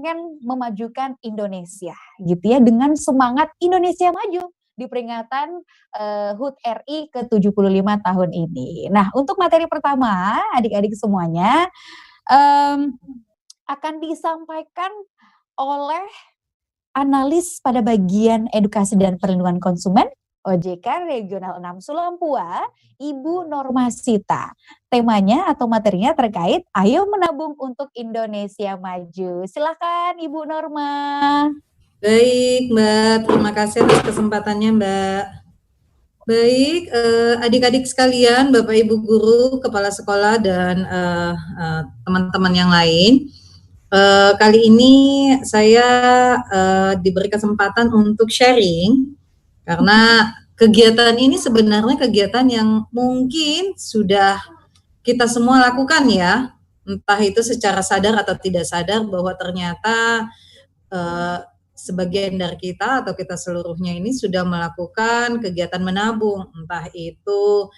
Kan memajukan Indonesia gitu ya dengan semangat Indonesia Maju di peringatan HUT RI ke-75 tahun ini. Nah, untuk materi pertama adik-adik semuanya akan disampaikan oleh analis pada bagian edukasi dan perlindungan konsumen OJK Regional 6 Sulampua, Ibu Normasita. Temanya atau materinya terkait Ayo Menabung untuk Indonesia Maju. Silakan Ibu Norma. Baik Mbak, terima kasih atas kesempatannya Mbak. Baik, adik-adik sekalian, Bapak Ibu Guru, Kepala Sekolah, dan teman-teman yang lain. Kali ini saya diberi kesempatan untuk sharing karena kegiatan ini sebenarnya kegiatan yang mungkin sudah kita semua lakukan ya, entah itu secara sadar atau tidak sadar bahwa ternyata sebagian dari kita atau kita seluruhnya ini sudah melakukan kegiatan menabung, entah itu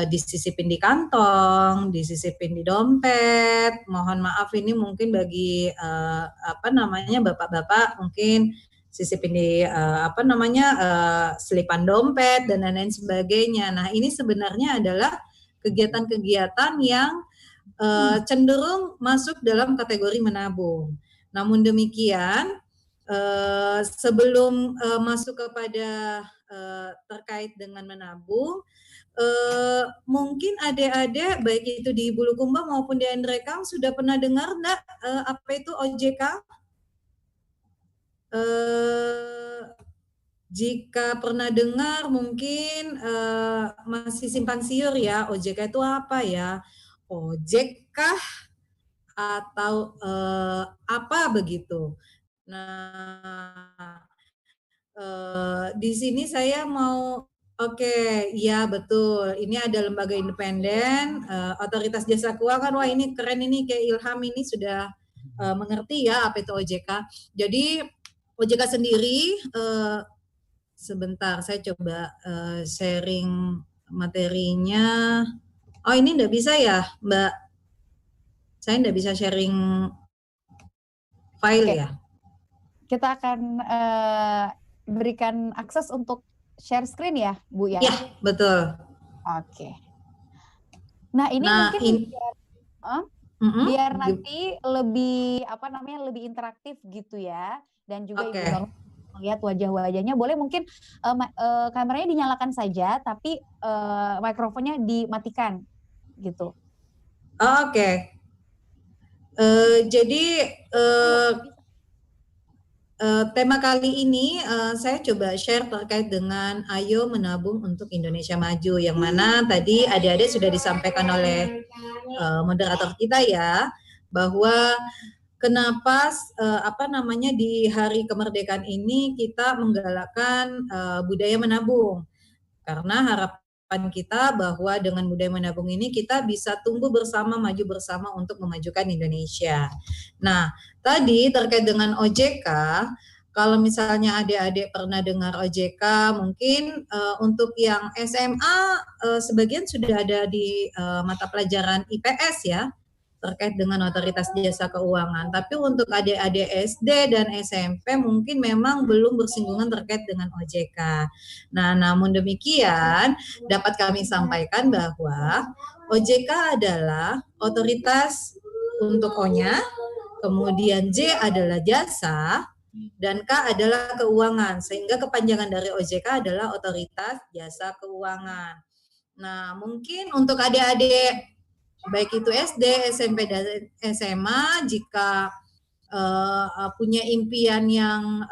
disisipin di kantong, disisipin di dompet. Mohon maaf ini mungkin bagi bapak-bapak mungkin sisipin di selipan dompet dan lain-lain sebagainya. Nah, ini sebenarnya adalah kegiatan-kegiatan yang cenderung masuk dalam kategori menabung. Namun demikian, sebelum masuk kepada terkait dengan menabung, mungkin adik-adik baik itu di Bulukumba maupun di Endrekang sudah pernah dengar enggak apa itu OJK? Jika pernah dengar mungkin masih simpang siur ya, OJK itu apa ya? Ojek kah atau apa begitu? Nah, di sini saya mau ya betul. Ini ada lembaga independen, Otoritas Jasa Keuangan. Wah ini keren ini, kayak Ilham ini sudah mengerti ya apa itu OJK. Jadi OJK sendiri, sebentar saya coba sharing materinya. Oh ini enggak bisa ya Mbak? Saya enggak bisa sharing file ya? Kita akan berikan akses untuk share screen ya, Bu ya? Iya, betul. Oke. Nah, ini mungkin biar nanti lebih lebih interaktif gitu ya, dan juga Ibu Norma melihat wajah-wajahnya. Boleh mungkin kameranya dinyalakan saja, tapi mikrofonnya dimatikan gitu. Oke. Jadi tema kali ini saya coba share terkait dengan Ayo Menabung untuk Indonesia Maju, yang mana tadi adik-adik sudah disampaikan oleh moderator kita ya, bahwa kenapa di hari kemerdekaan ini kita menggalakkan budaya menabung, karena harapan kita bahwa dengan budaya menabung ini kita bisa tumbuh bersama, maju bersama untuk memajukan Indonesia. Nah, tadi terkait dengan OJK, kalau misalnya adik-adik pernah dengar OJK, mungkin untuk yang SMA sebagian sudah ada di mata pelajaran IPS ya, terkait dengan Otoritas Jasa Keuangan. Tapi untuk adik-adik SD dan SMP mungkin memang belum bersinggungan terkait dengan OJK. Nah, namun demikian dapat kami sampaikan bahwa OJK adalah otoritas untuk O-nya, kemudian J adalah jasa, dan K adalah keuangan. Sehingga kepanjangan dari OJK adalah Otoritas Jasa Keuangan. Nah, mungkin untuk adik-adik baik itu SD, SMP, dan SMA, jika punya impian yang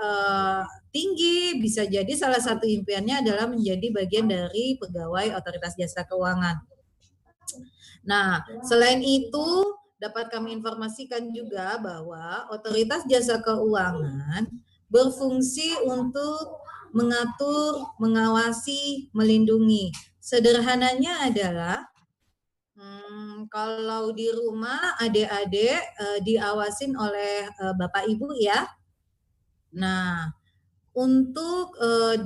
tinggi, bisa jadi salah satu impiannya adalah menjadi bagian dari pegawai Otoritas Jasa Keuangan. Nah, selain itu dapat kami informasikan juga bahwa Otoritas Jasa Keuangan berfungsi untuk mengatur, mengawasi, melindungi. Sederhananya adalah kalau di rumah adik-adik diawasin oleh Bapak Ibu ya. Nah, untuk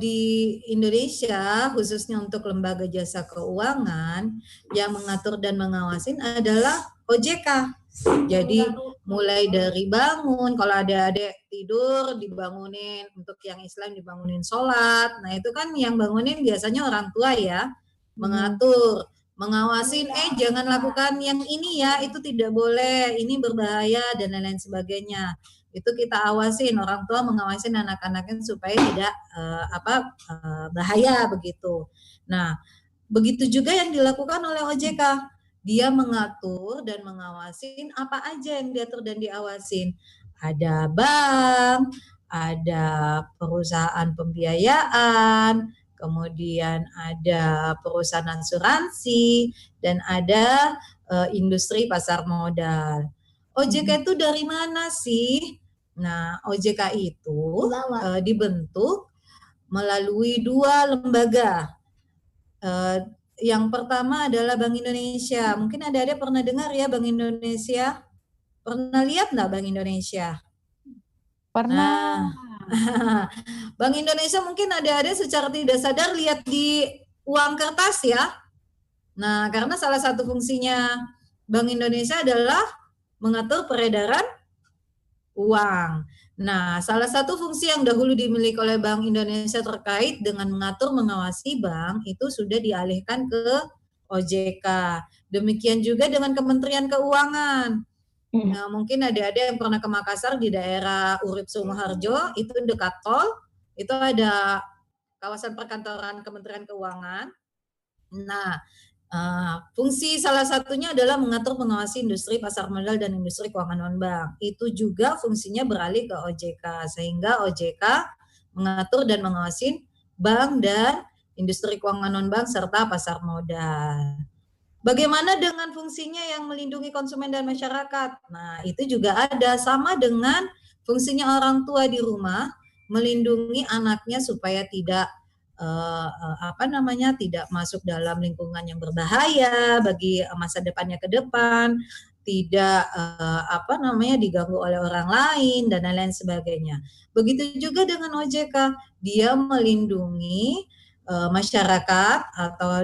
di Indonesia, khususnya untuk lembaga jasa keuangan yang mengatur dan mengawasin adalah OJK. Jadi mulai dari bangun, kalau ada adik tidur dibangunin, untuk yang Islam dibangunin sholat. Nah itu kan yang bangunin biasanya orang tua ya, mengatur, mengawasin, jangan lakukan yang ini ya, itu tidak boleh, ini berbahaya dan lain-lain sebagainya. Itu kita awasin, orang tua mengawasin anak-anaknya supaya tidak bahaya begitu. Nah begitu juga yang dilakukan oleh OJK. Dia mengatur dan mengawasin apa aja yang diatur dan diawasin. Ada bank, ada perusahaan pembiayaan, kemudian ada perusahaan asuransi, dan ada industri pasar modal. OJK itu dari mana sih? Nah, OJK itu dibentuk melalui 2 lembaga. Yang pertama adalah Bank Indonesia. Mungkin ada pernah dengar ya Bank Indonesia? Pernah lihat nggak Bank Indonesia? Pernah. Nah, Bank Indonesia mungkin ada secara tidak sadar lihat di uang kertas ya. Nah, karena salah satu fungsinya Bank Indonesia adalah mengatur peredaran uang. Nah, salah satu fungsi yang dahulu dimiliki oleh Bank Indonesia terkait dengan mengatur mengawasi bank itu sudah dialihkan ke OJK. Demikian juga dengan Kementerian Keuangan. Nah, mungkin ada yang pernah ke Makassar di daerah Urip Sumoharjo, itu dekat tol, itu ada kawasan perkantoran Kementerian Keuangan. Nah, fungsi salah satunya adalah mengatur mengawasi industri pasar modal dan industri keuangan non-bank. Itu juga fungsinya beralih ke OJK, sehingga OJK mengatur dan mengawasi bank dan industri keuangan non-bank serta pasar modal. Bagaimana dengan fungsinya yang melindungi konsumen dan masyarakat? Nah, itu juga ada, sama dengan fungsinya orang tua di rumah, melindungi anaknya supaya tidak tidak masuk dalam lingkungan yang berbahaya bagi masa depannya ke depan, tidak diganggu oleh orang lain dan lain-lain sebagainya. Begitu juga dengan OJK, dia melindungi masyarakat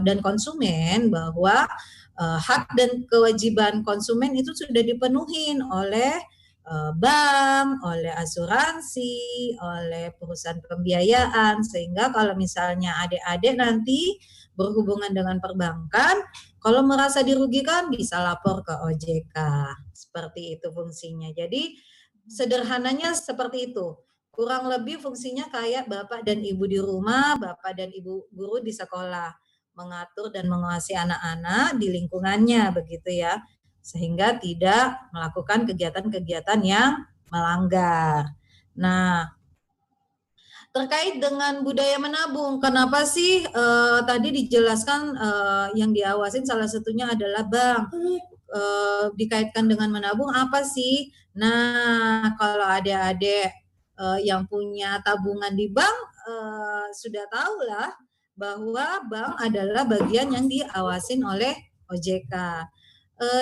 dan konsumen bahwa hak dan kewajiban konsumen itu sudah dipenuhi oleh bank, oleh asuransi, oleh perusahaan pembiayaan, sehingga kalau misalnya adik-adik nanti berhubungan dengan perbankan, kalau merasa dirugikan bisa lapor ke OJK. Seperti itu fungsinya. Jadi sederhananya seperti itu. Kurang lebih fungsinya kayak bapak dan ibu di rumah, bapak dan ibu guru di sekolah, mengatur dan mengawasi anak-anak di lingkungannya, begitu ya, sehingga tidak melakukan kegiatan-kegiatan yang melanggar. Nah, terkait dengan budaya menabung, kenapa sih tadi dijelaskan yang diawasin salah satunya adalah bank, dikaitkan dengan menabung apa sih? Nah, kalau adik-adik yang punya tabungan di bank sudah tahu lah bahwa bank adalah bagian yang diawasin oleh OJK.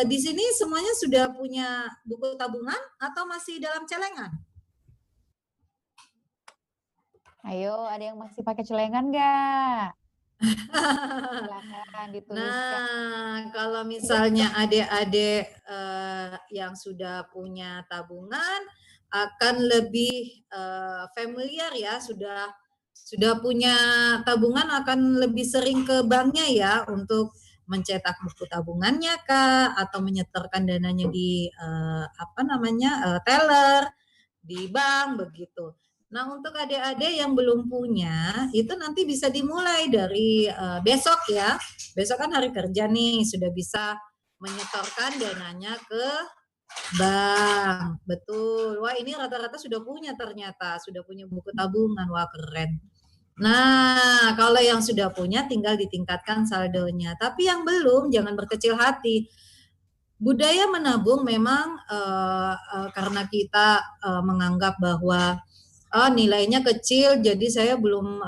Di sini semuanya sudah punya buku tabungan atau masih dalam celengan? Ayo, ada yang masih pakai celengan nggak? Silakan dituliskan. Nah, kalau misalnya adik-adik yang sudah punya tabungan akan lebih familiar ya, sudah punya tabungan akan lebih sering ke banknya ya untuk mencetak buku tabungannya kah, atau menyetorkan dananya di teller di bank begitu. Nah, untuk adik-adik yang belum punya, itu nanti bisa dimulai dari besok ya. Besok kan hari kerja nih, sudah bisa menyetorkan dananya ke bank. Betul. Wah, ini rata-rata sudah punya ternyata, sudah punya buku tabungan. Wah, keren. Nah, kalau yang sudah punya tinggal ditingkatkan saldonya. Tapi yang belum, jangan berkecil hati. Budaya menabung memang karena kita menganggap bahwa nilainya kecil, jadi saya belum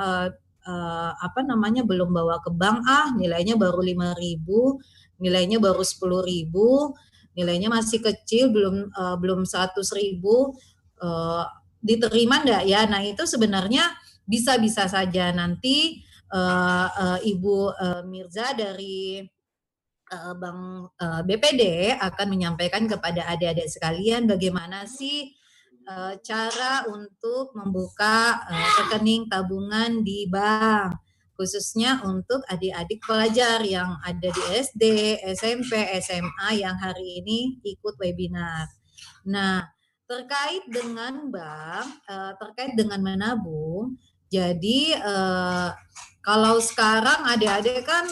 belum bawa ke bank, nilainya baru 5.000, nilainya baru 10.000, nilainya masih kecil, belum 100.000, diterima enggak ya? Nah, itu sebenarnya bisa-bisa saja nanti Ibu Mirza dari Bank BPD akan menyampaikan kepada adik-adik sekalian bagaimana sih cara untuk membuka rekening tabungan di bank, khususnya untuk adik-adik pelajar yang ada di SD, SMP, SMA yang hari ini ikut webinar. Nah, terkait dengan bank, terkait dengan menabung, jadi kalau sekarang adik-adik kan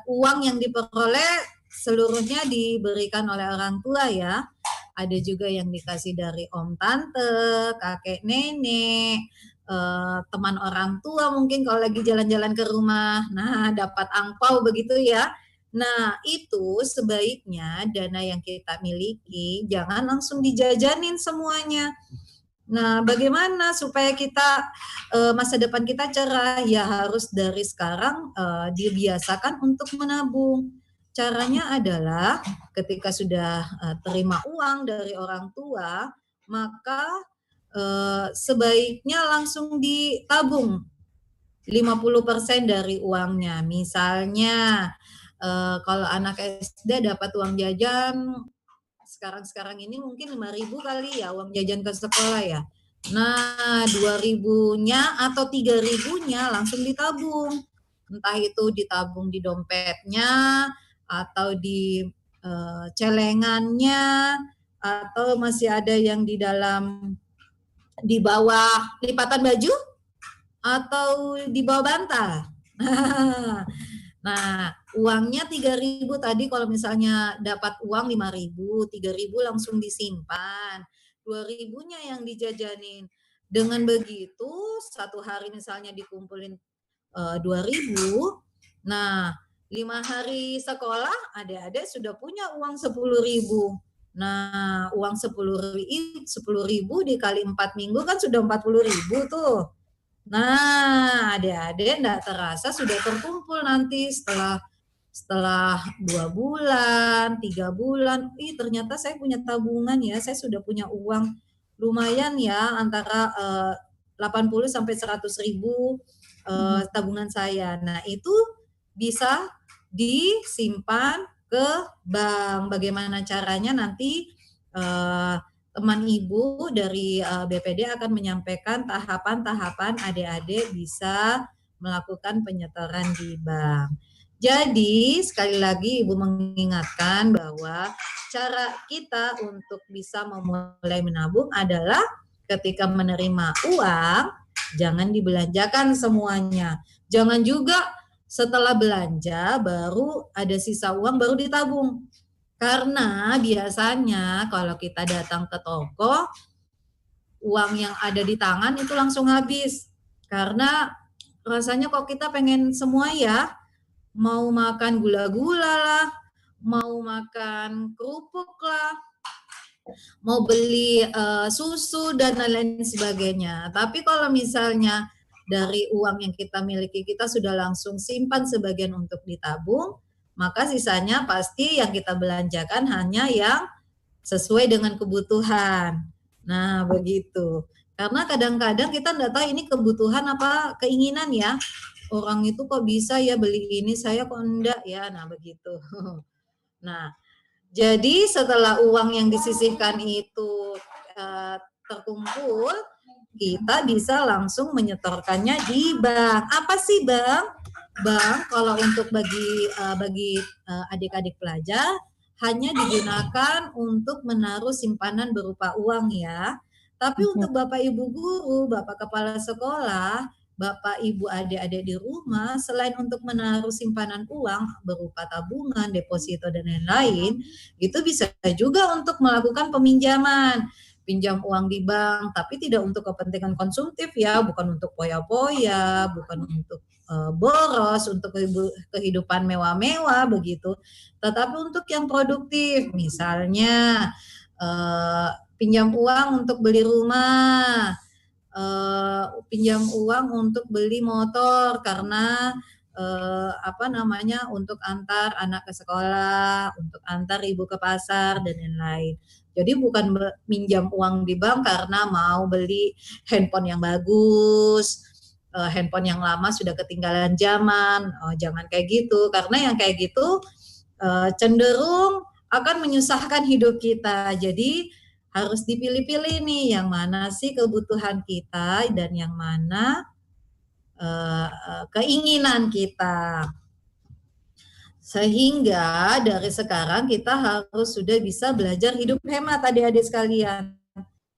uang yang diperoleh seluruhnya diberikan oleh orang tua ya. Ada juga yang dikasih dari om tante, kakek nenek, teman orang tua mungkin kalau lagi jalan-jalan ke rumah. Nah, dapat angpau begitu ya. Nah, itu sebaiknya dana yang kita miliki jangan langsung dijajanin semuanya. Nah, bagaimana supaya kita masa depan kita cerah? Ya harus dari sekarang dibiasakan untuk menabung. Caranya adalah ketika sudah terima uang dari orang tua, maka sebaiknya langsung ditabung 50% dari uangnya. Misalnya kalau anak SD dapat uang jajan sekarang ini mungkin 5.000 kali ya uang jajan ke sekolah ya. Nah, 2.000-nya atau 3.000-nya langsung ditabung. Entah itu ditabung di dompetnya atau di celengannya atau masih ada yang di bawah lipatan baju atau di bawah bantal. Nah, uangnya 3.000 tadi kalau misalnya dapat uang 5.000, 3.000 langsung disimpan. 2.000-nya yang dijajanin. Dengan begitu, satu hari misalnya dikumpulin 2.000, nah 5 hari sekolah adik-adik sudah punya uang 10.000. Nah, uang 10.000 dikali 4 minggu kan sudah 40.000 tuh. Nah, adik-adik enggak terasa sudah terkumpul nanti setelah 2 bulan, 3 bulan. Ternyata saya punya tabungan ya, saya sudah punya uang lumayan ya antara 80 sampai 100.000 tabungan saya. Nah, itu bisa disimpan ke bank. Bagaimana caranya nanti teman ibu dari BPD akan menyampaikan tahapan-tahapan adik-adik bisa melakukan penyetoran di bank. Jadi sekali lagi Ibu mengingatkan bahwa cara kita untuk bisa memulai menabung adalah ketika menerima uang, jangan dibelanjakan semuanya. Jangan juga setelah belanja baru ada sisa uang baru ditabung. Karena biasanya kalau kita datang ke toko, uang yang ada di tangan itu langsung habis. Karena rasanya kok kita pengen semua ya, mau makan gula-gula lah, mau makan kerupuk lah, mau beli susu dan lain-lain sebagainya. Tapi kalau misalnya dari uang yang kita miliki kita sudah langsung simpan sebagian untuk ditabung, maka sisanya pasti yang kita belanjakan hanya yang sesuai dengan kebutuhan. Nah, begitu. Karena kadang-kadang kita enggak tahu ini kebutuhan apa keinginan ya. Orang itu kok bisa ya beli ini, saya kok enggak ya. Nah, begitu. Nah, jadi setelah uang yang disisihkan itu terkumpul, kita bisa langsung menyetorkannya di bank. Apa sih bank? Bank kalau untuk bagi adik-adik pelajar hanya digunakan untuk menaruh simpanan berupa uang ya. Tapi untuk Bapak Ibu guru, Bapak kepala sekolah, Bapak Ibu adik-adik di rumah, selain untuk menaruh simpanan uang berupa tabungan, deposito dan lain-lain, itu bisa juga untuk melakukan peminjaman. Pinjam uang di bank, tapi tidak untuk kepentingan konsumtif ya, bukan untuk poya-poya, bukan untuk boros, untuk kehidupan mewah-mewah begitu, tetapi untuk yang produktif, misalnya pinjam uang untuk beli rumah, pinjam uang untuk beli motor karena untuk antar anak ke sekolah, untuk antar ibu ke pasar dan lain-lain. Jadi bukan minjam uang di bank karena mau beli handphone yang bagus, handphone yang lama sudah ketinggalan zaman. Jangan kayak gitu, karena yang kayak gitu cenderung akan menyusahkan hidup kita. Jadi harus dipilih-pilih nih yang mana sih kebutuhan kita dan yang mana keinginan kita. Sehingga dari sekarang kita harus sudah bisa belajar hidup hemat adik-adik sekalian.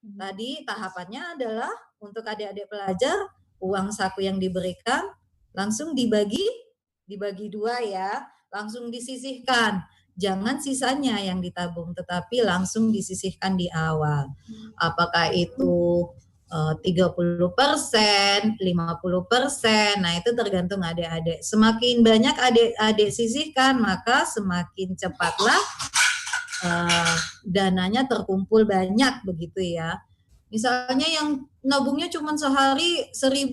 Tadi tahapannya adalah untuk adik-adik pelajar, uang saku yang diberikan langsung dibagi dua ya, langsung disisihkan. Jangan sisanya yang ditabung, tetapi langsung disisihkan di awal. Apakah itu 30%, 50%, nah itu tergantung adik-adik. Semakin banyak adik-adik sisihkan, maka semakin cepatlah dananya terkumpul banyak begitu ya. Misalnya yang nabungnya cuma sehari 1.000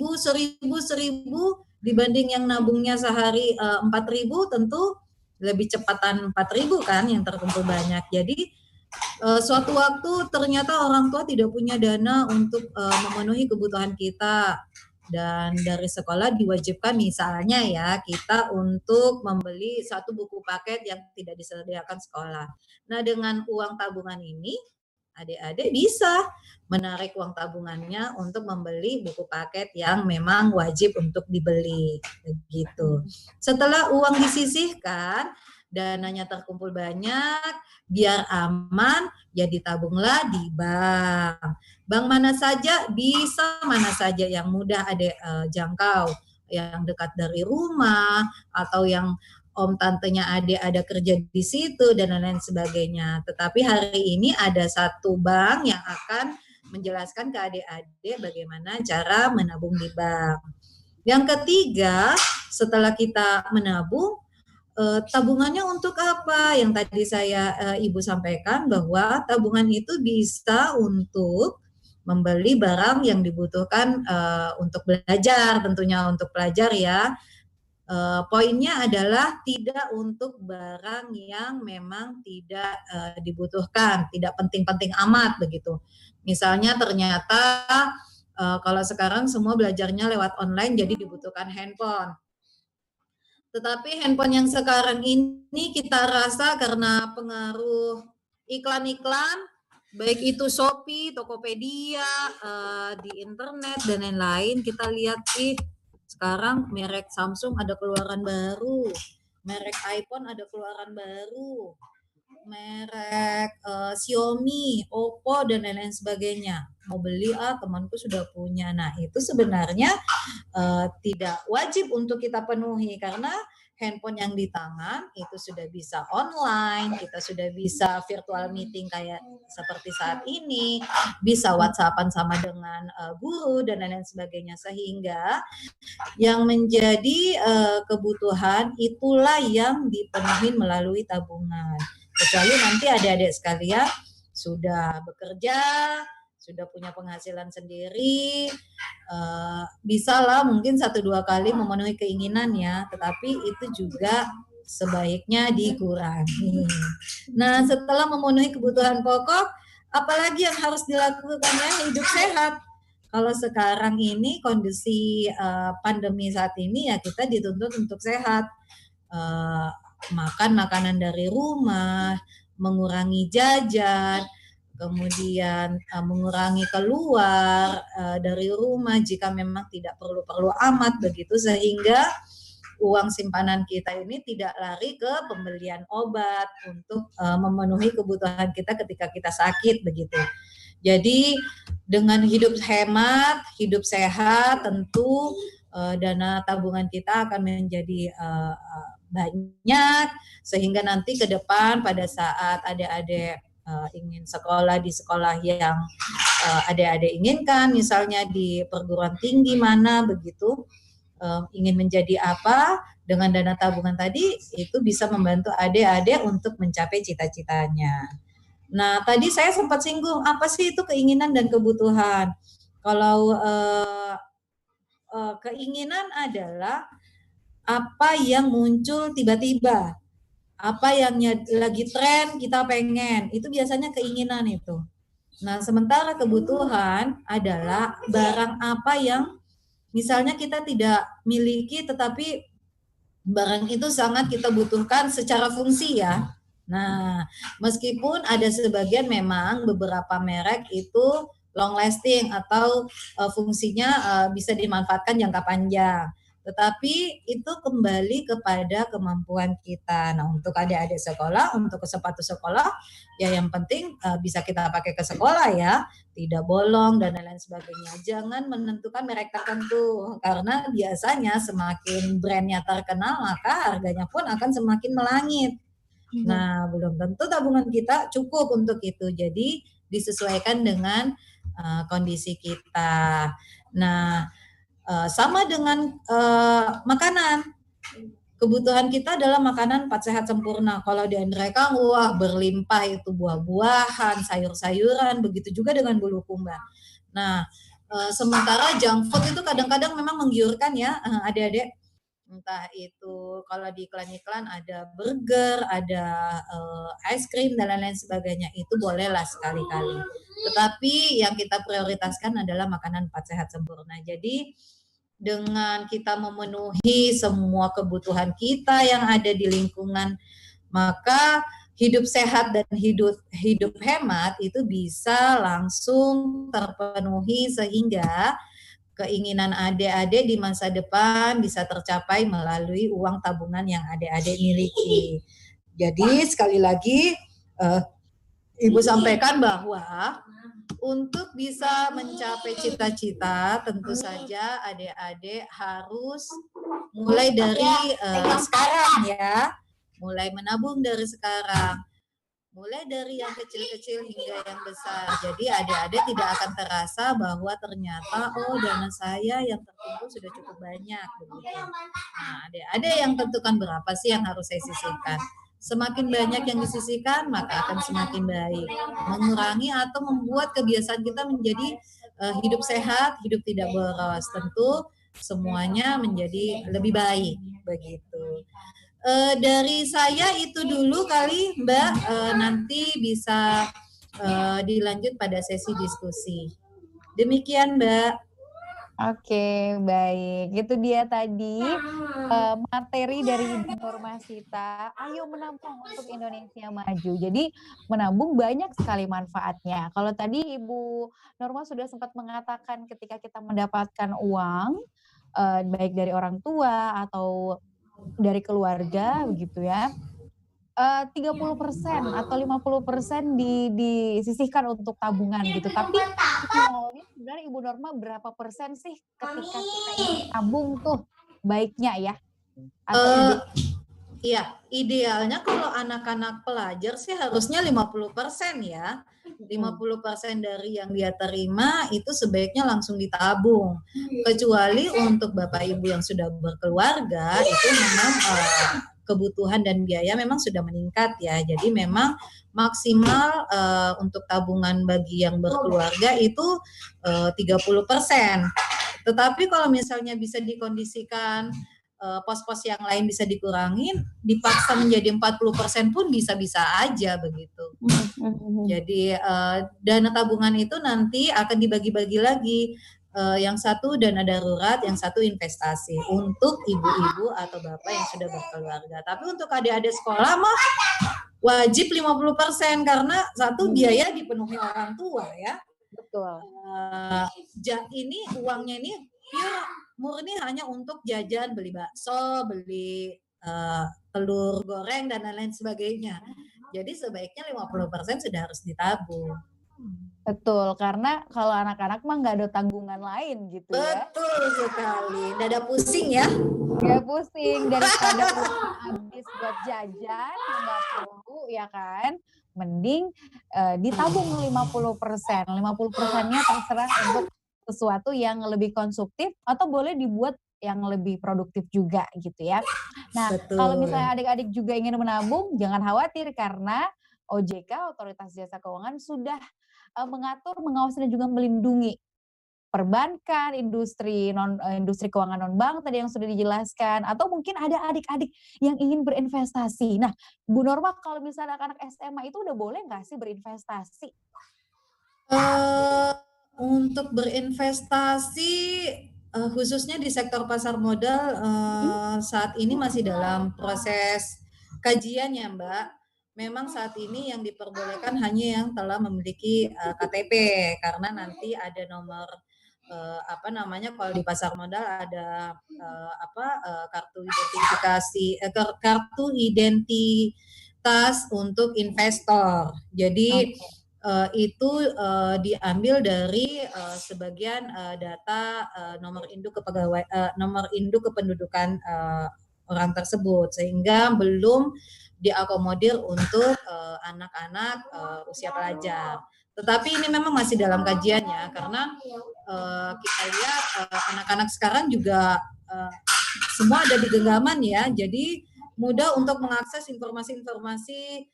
dibanding yang nabungnya sehari 4.000, tentu lebih cepatan 4.000 kan yang terkumpul banyak. Jadi suatu waktu ternyata orang tua tidak punya dana untuk memenuhi kebutuhan kita, dan dari sekolah diwajibkan misalnya ya kita untuk membeli satu buku paket yang tidak disediakan sekolah. Nah, dengan uang tabungan ini adik-adik bisa menarik uang tabungannya untuk membeli buku paket yang memang wajib untuk dibeli begitu. Setelah uang disisihkan, dananya terkumpul banyak, biar aman, ya ditabunglah di bank. Bank mana saja, bisa mana saja yang mudah adik jangkau, yang dekat dari rumah, atau yang om tantenya adik ada kerja di situ, dan lain-lain sebagainya. Tetapi hari ini ada satu bank yang akan menjelaskan ke adik-adik bagaimana cara menabung di bank. Yang ketiga, setelah kita menabung, tabungannya untuk apa? Yang tadi saya Ibu sampaikan bahwa tabungan itu bisa untuk membeli barang yang dibutuhkan untuk belajar, tentunya untuk pelajar ya. Poinnya adalah tidak untuk barang yang memang tidak dibutuhkan, tidak penting-penting amat begitu. Misalnya ternyata kalau sekarang semua belajarnya lewat online, jadi dibutuhkan handphone. Tetapi handphone yang sekarang ini kita rasa karena pengaruh iklan-iklan, baik itu Shopee, Tokopedia, di internet dan lain-lain, kita lihat sekarang merek Samsung ada keluaran baru, merek iPhone ada keluaran baru, merek Xiaomi, Oppo dan lain-lain sebagainya. Mau beli temanku sudah punya. Nah, itu sebenarnya tidak wajib untuk kita penuhi karena handphone yang di tangan itu sudah bisa online, kita sudah bisa virtual meeting kayak seperti saat ini, bisa WhatsAppan sama dengan guru dan lain-lain sebagainya, sehingga yang menjadi kebutuhan itulah yang dipenuhi melalui tabungan. Kecuali nanti adik-adik sekalian sudah bekerja, sudah punya penghasilan sendiri, bisalah mungkin 1-2 kali memenuhi keinginan ya, tetapi itu juga sebaiknya dikurangi. Nah, setelah memenuhi kebutuhan pokok, apalagi yang harus dilakukan ya? Hidup sehat. Kalau sekarang ini kondisi pandemi saat ini ya kita dituntut untuk sehat, makan makanan dari rumah, mengurangi jajan, kemudian mengurangi keluar dari rumah jika memang tidak perlu-perlu amat begitu, sehingga uang simpanan kita ini tidak lari ke pembelian obat untuk memenuhi kebutuhan kita ketika kita sakit begitu. Jadi dengan hidup hemat, hidup sehat, tentu dana tabungan kita akan menjadi banyak, sehingga nanti ke depan pada saat adik-adik ingin sekolah di sekolah yang adik-adik inginkan, misalnya di perguruan tinggi mana begitu, ingin menjadi apa, dengan dana tabungan tadi itu bisa membantu adik-adik untuk mencapai cita-citanya. Nah, tadi saya sempat singgung apa sih itu keinginan dan kebutuhan. Kalau keinginan adalah apa yang muncul tiba-tiba, apa yang lagi tren kita pengen, itu biasanya keinginan itu. Nah, sementara kebutuhan adalah barang apa yang misalnya kita tidak miliki tetapi barang itu sangat kita butuhkan secara fungsi ya. Nah, meskipun ada sebagian memang beberapa merek itu long lasting atau fungsinya bisa dimanfaatkan jangka panjang. Tetapi itu kembali kepada kemampuan kita. Nah, untuk adik-adik sekolah, untuk sepatu sekolah, ya yang penting bisa kita pakai ke sekolah ya, tidak bolong dan lain-lain sebagainya. Jangan menentukan merek tertentu, karena biasanya semakin brandnya terkenal, maka harganya pun akan semakin melangit. Nah, belum tentu tabungan kita cukup untuk itu. Jadi disesuaikan dengan kondisi kita. Nah, sama dengan makanan. Kebutuhan kita adalah makanan 4 sehat sempurna. Kalau di Andreka, wah berlimpah itu buah-buahan, sayur-sayuran, begitu juga dengan bulu kumba. Nah, sementara junk food itu kadang-kadang memang menggiurkan ya adik-adik. Entah itu kalau di iklan-iklan ada burger, ada ice cream dan lain-lain sebagainya. Itu bolehlah sekali-kali. Tetapi yang kita prioritaskan adalah makanan 4 sehat sempurna. Jadi dengan kita memenuhi semua kebutuhan kita yang ada di lingkungan, maka hidup sehat dan hidup hemat itu bisa langsung terpenuhi sehingga keinginan adik-adik di masa depan bisa tercapai melalui uang tabungan yang adik-adik miliki. Jadi sekali lagi Ibu sampaikan bahwa untuk bisa mencapai cita-cita tentu saja adik-adik harus mulai dari sekarang ya, mulai menabung dari sekarang. Mulai dari yang kecil-kecil hingga yang besar. Jadi adik-adik tidak akan terasa bahwa ternyata dana saya yang terkumpul sudah cukup banyak begitu. Nah, adik-adik yang tentukan berapa sih yang harus saya sisihkan. Semakin banyak yang disisihkan, maka akan semakin baik. Mengurangi atau membuat kebiasaan kita menjadi hidup sehat, hidup tidak boros. Tentu semuanya menjadi lebih baik begitu. Dari saya itu dulu kali Mbak, nanti bisa dilanjut pada sesi diskusi. Demikian Mbak. Oke, baik. Itu dia tadi materi dari Ibu Normasita, ayo menabung untuk Indonesia maju. Jadi menabung banyak sekali manfaatnya. Kalau tadi Ibu Norma sudah sempat mengatakan ketika kita mendapatkan uang, baik dari orang tua atau dari keluarga begitu ya, 30% atau 50% disisihkan untuk tabungan gitu. Tapi idealnya sebenarnya Ibu Norma berapa persen sih ketika kita ingin tabung tuh baiknya ya? Atau Iya, idealnya kalau anak-anak pelajar sih harusnya 50% ya. 50% dari yang dia terima itu sebaiknya langsung ditabung. Kecuali untuk Bapak Ibu yang sudah berkeluarga itu memang kebutuhan dan biaya memang sudah meningkat ya. Jadi memang maksimal untuk tabungan bagi yang berkeluarga itu 30%. Tetapi kalau misalnya bisa dikondisikan pos-pos yang lain bisa dikurangin, dipaksa menjadi 40% pun bisa-bisa aja begitu. Jadi dana tabungan itu nanti akan dibagi-bagi lagi. Yang satu dana darurat, yang satu investasi untuk ibu-ibu atau bapak yang sudah berkeluarga. Tapi untuk adik-adik sekolah mah wajib 50% karena satu biaya dipenuhi orang tua ya. Betul. Ini uangnya ini pure murni hanya untuk jajan, beli bakso, beli telur goreng dan lain-lain sebagainya. Jadi sebaiknya 50% sudah harus ditabung. Betul, karena kalau anak-anak mah nggak ada tanggungan lain gitu ya. Betul sekali, dada pusing ya. Nggak pusing, daripada habis buat jajan, nggak perlu ya kan. Mending ditabung 50%. 50%-nya terserah untuk sesuatu yang lebih konsumtif atau boleh dibuat yang lebih produktif juga gitu ya. Nah, kalau misalnya adik-adik juga ingin menabung, jangan khawatir karena OJK, Otoritas Jasa Keuangan, sudah mengatur, mengawasi dan juga melindungi perbankan, industri keuangan non bank tadi yang sudah dijelaskan, atau mungkin ada adik-adik yang ingin berinvestasi. Nah, Bu Norma, kalau misalnya anak-anak SMA itu udah boleh nggak sih berinvestasi? Untuk berinvestasi Khususnya di sektor pasar modal saat ini masih dalam proses kajian ya Mbak. Memang saat ini yang diperbolehkan hanya yang telah memiliki KTP karena nanti ada nomor apa namanya kalau di pasar modal ada kartu identifikasi kartu identitas untuk investor. Jadi itu diambil dari sebagian data nomor induk kepegawai nomor induk kependudukan orang tersebut sehingga belum diakomodir untuk anak-anak usia pelajar. Tetapi ini memang masih dalam kajiannya karena kita lihat anak-anak sekarang juga semua ada di genggaman ya, jadi mudah untuk mengakses informasi-informasi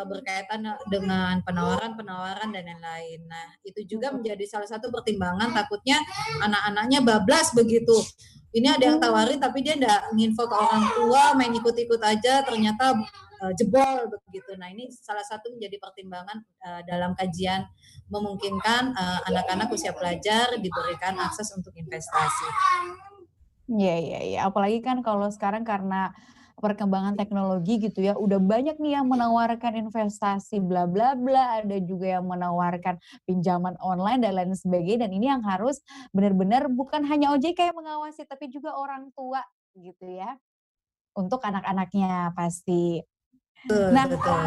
berkaitan dengan penawaran-penawaran dan lain-lain. Nah, itu juga menjadi salah satu pertimbangan takutnya anak-anaknya bablas begitu. Ini ada yang tawarin tapi dia enggak nginfo ke orang tua, main ikut-ikut aja ternyata jebol begitu. Nah, ini salah satu menjadi pertimbangan dalam kajian memungkinkan anak-anak usia pelajar diberikan akses untuk investasi. Iya, iya, iya. Apalagi kan kalau sekarang karena perkembangan teknologi gitu ya, udah banyak nih yang menawarkan investasi bla bla bla, ada juga yang menawarkan pinjaman online dan lain sebagainya. Dan ini yang harus benar-benar bukan hanya OJK yang mengawasi, tapi juga orang tua gitu ya, untuk anak-anaknya pasti. Nah, Betul.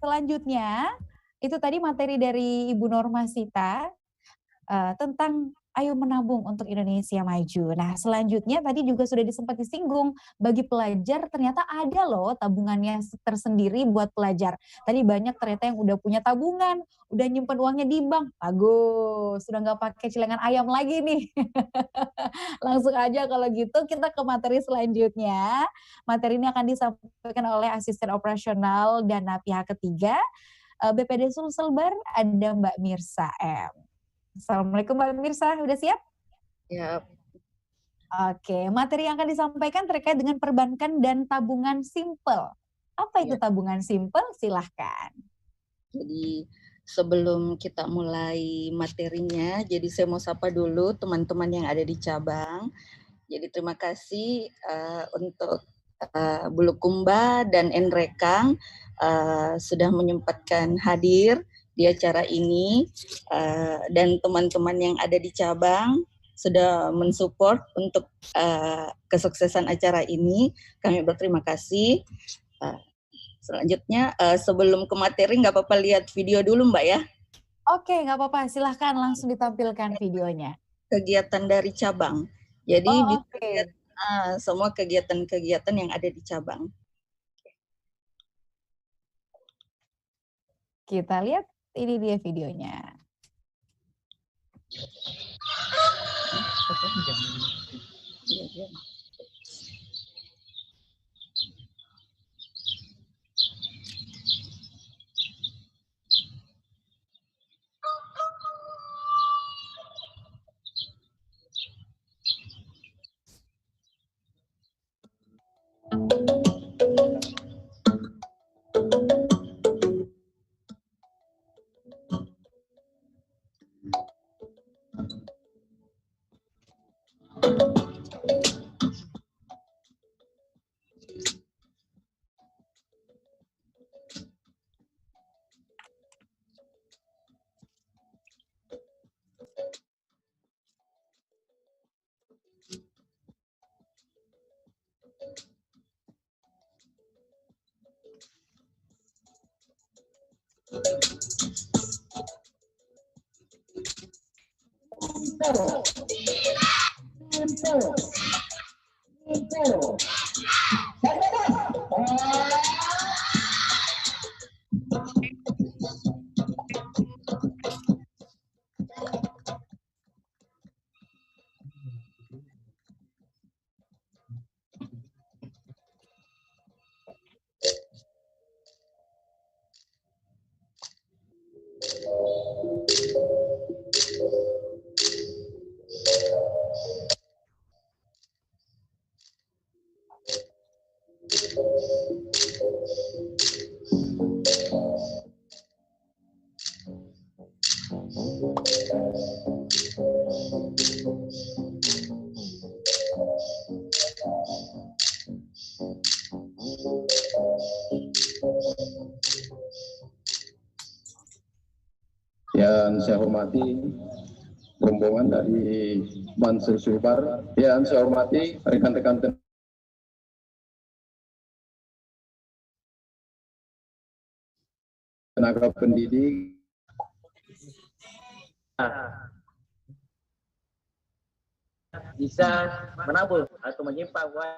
selanjutnya itu tadi materi dari Ibu Normasita tentang ayo menabung untuk Indonesia maju. Nah, selanjutnya tadi juga sudah sempat disinggung, bagi pelajar ternyata ada loh tabungannya tersendiri buat pelajar. Tadi banyak ternyata yang udah punya tabungan, udah nyimpen uangnya di bank, bagus, sudah nggak pakai cilangan ayam lagi nih. Langsung aja kalau gitu kita ke materi selanjutnya. Materi ini akan disampaikan oleh asisten operasional dana pihak ketiga, BPD Sulselbar, ada Mbak Mirsa M. Assalamualaikum Mbak Mirsa, udah siap? Ya. Oke, materi yang akan disampaikan terkait dengan perbankan dan tabungan simpel. Apa itu tabungan simpel? Silahkan. Jadi sebelum kita mulai materinya, jadi saya mau sapa dulu teman-teman yang ada di cabang. Jadi terima kasih untuk Bulukumba dan Enrekang sudah menyempatkan hadir di acara ini dan teman-teman yang ada di cabang sudah mensupport untuk kesuksesan acara ini. Kami berterima kasih. Selanjutnya sebelum ke materi nggak apa-apa lihat video dulu Mbak ya. Oke, nggak apa-apa. Silahkan langsung ditampilkan videonya. Kegiatan dari cabang. Jadi semua kegiatan-kegiatan yang ada di cabang. Kita lihat, ini dia videonya. saya hormati rombongan dari Mansur Sulbar, yang saya hormati rekan-rekan tenaga pendidik, bisa menabung atau menyimpan uang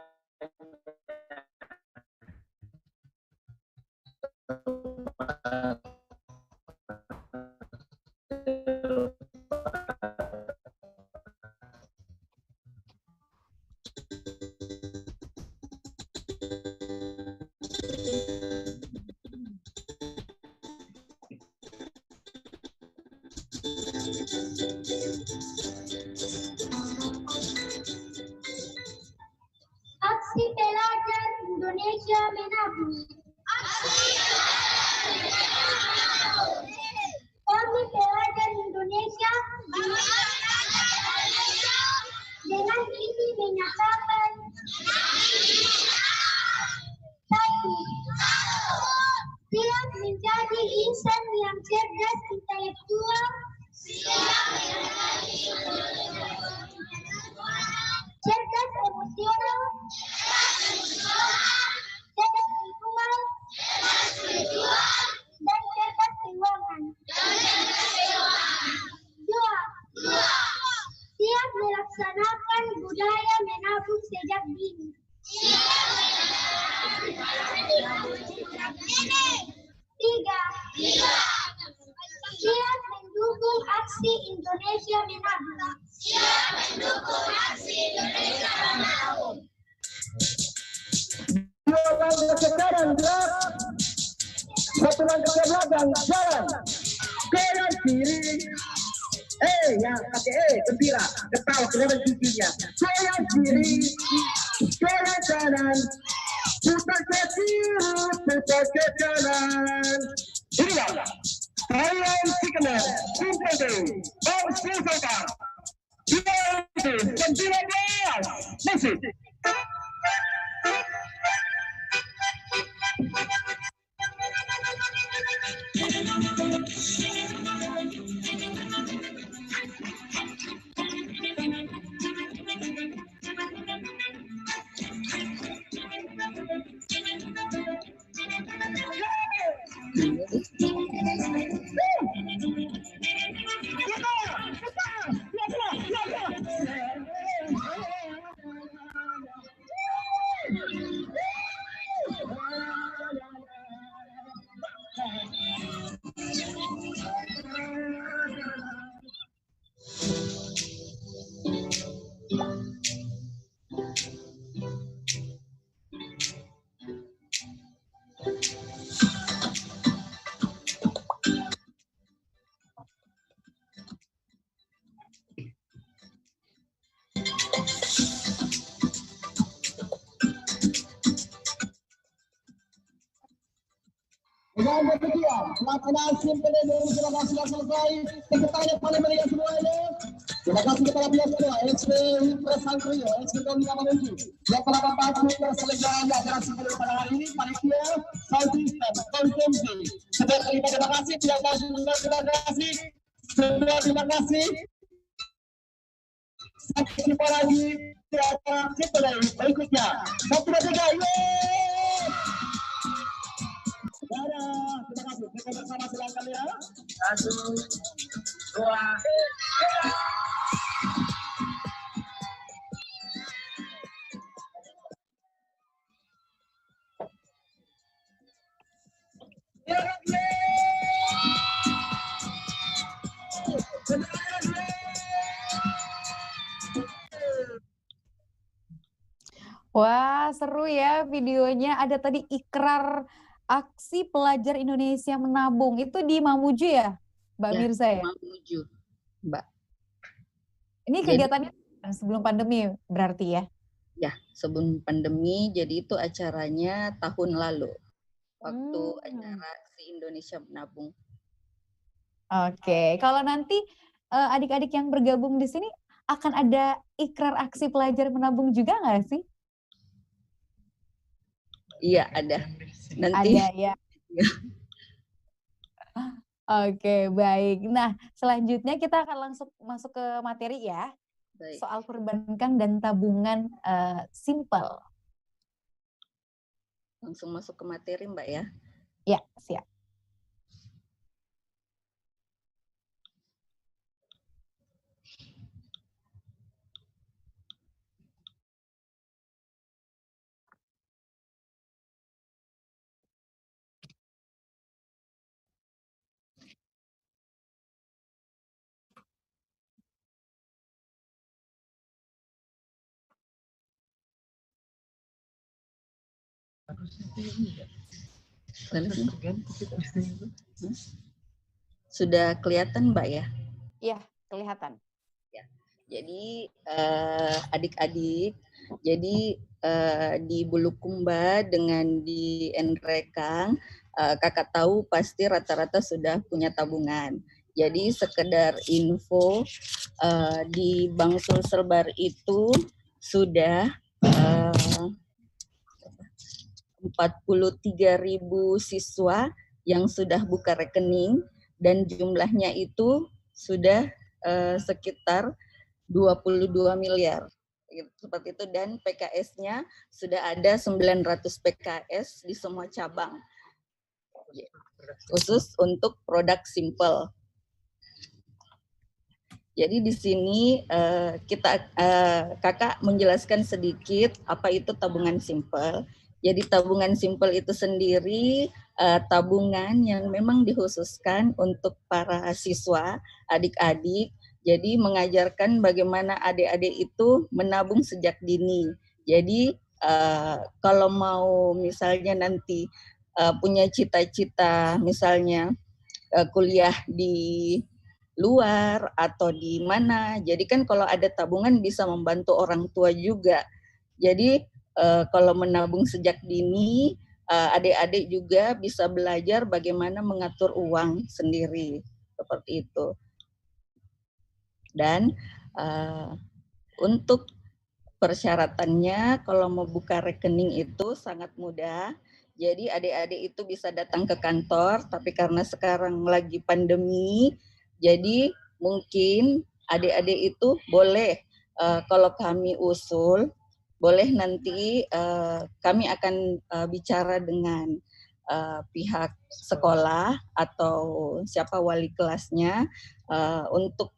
Aksi pelajar Indonesia menabung. Kami pelajar Indonesia dengan ini menyatakan satu, siap menjadi insan yang cerdas intelektual, cerdas emosional, cerdas spiritual, dan cerdas keuangan. Dua, siap melaksanakan budaya menabung sejak dini. Tiga, siap mendukung aksi Indonesia menabung. Dua langkah ke kanan, gerak. Satu langkah ke belakang, jalan. Kanan kiri. Ya, pakai gembira. Ketawa kelihatan giginya. Kanan kiri. Kanan kanan. Putar ke kiri, putar ke kanan. Inilah Thailand Sickener Kumpul Bang Sultan 2019 musik. Dengan demikian, pelaksanaan SIM PDD 2019 sudah selesai. Tepuk tangan yang paling meriah semuanya. Terima kasih kepada pihak kedua, XP Impres Santrio, XP Dominga Mamuju, yang telah membantu terselenggaranya acara sebelum pada hari ini, panitia, sound system, konsumsi. Terima kasih, terima kasih. Terima kasih. Sampai jumpa lagi di acara SIM PDD berikutnya. 1, 2, 3, yeay! Dadah, terima kasih. Kita bersama silakan ya. 1, 2, 3. Wah, seru ya videonya. Ada tadi ikrar aksi pelajar Indonesia menabung. Itu di Mamuju ya, Mbak Ya, Mirza ya? Mamuju, Mbak. Ini kegiatannya sebelum pandemi berarti ya? Ya, sebelum pandemi, jadi itu acaranya tahun lalu. Waktu acara si Indonesia menabung. Oke, kalau nanti adik-adik yang bergabung di sini akan ada ikrar aksi pelajar menabung juga nggak sih? Iya, ada. Nanti Ada ya. Oke, baik. Nah, selanjutnya kita akan langsung masuk ke materi ya. Baik. Soal perbankan dan tabungan simple. Langsung masuk ke materi, Mbak ya. Ya, siap. Sudah kelihatan, Mbak ya? Iya, kelihatan. Ya. Jadi adik-adik, jadi di Bulukumba dengan di Nrekang, kakak tahu pasti rata-rata sudah punya tabungan. Jadi sekedar info, di Bank Sulselbar itu sudah 43.000 siswa yang sudah buka rekening dan jumlahnya itu sudah sekitar 22 miliar. Seperti itu, dan PKS-nya sudah ada 900 PKS di semua cabang. Khusus untuk produk simple. Jadi di sini kakak menjelaskan sedikit apa itu tabungan simple. Jadi tabungan simple itu sendiri tabungan yang memang dikhususkan untuk para siswa, adik-adik. Jadi mengajarkan bagaimana adik-adik itu menabung sejak dini. Jadi kalau mau misalnya nanti punya cita-cita misalnya kuliah di luar atau di mana. Jadi kan kalau ada tabungan bisa membantu orang tua juga. Jadi kalau menabung sejak dini, adik-adik juga bisa belajar bagaimana mengatur uang sendiri, seperti itu. Dan untuk persyaratannya, kalau mau buka rekening itu sangat mudah. Jadi adik-adik itu bisa datang ke kantor, tapi karena sekarang lagi pandemi, jadi mungkin adik-adik itu boleh, kalau kami usul, boleh nanti kami akan bicara dengan pihak sekolah atau siapa wali kelasnya untuk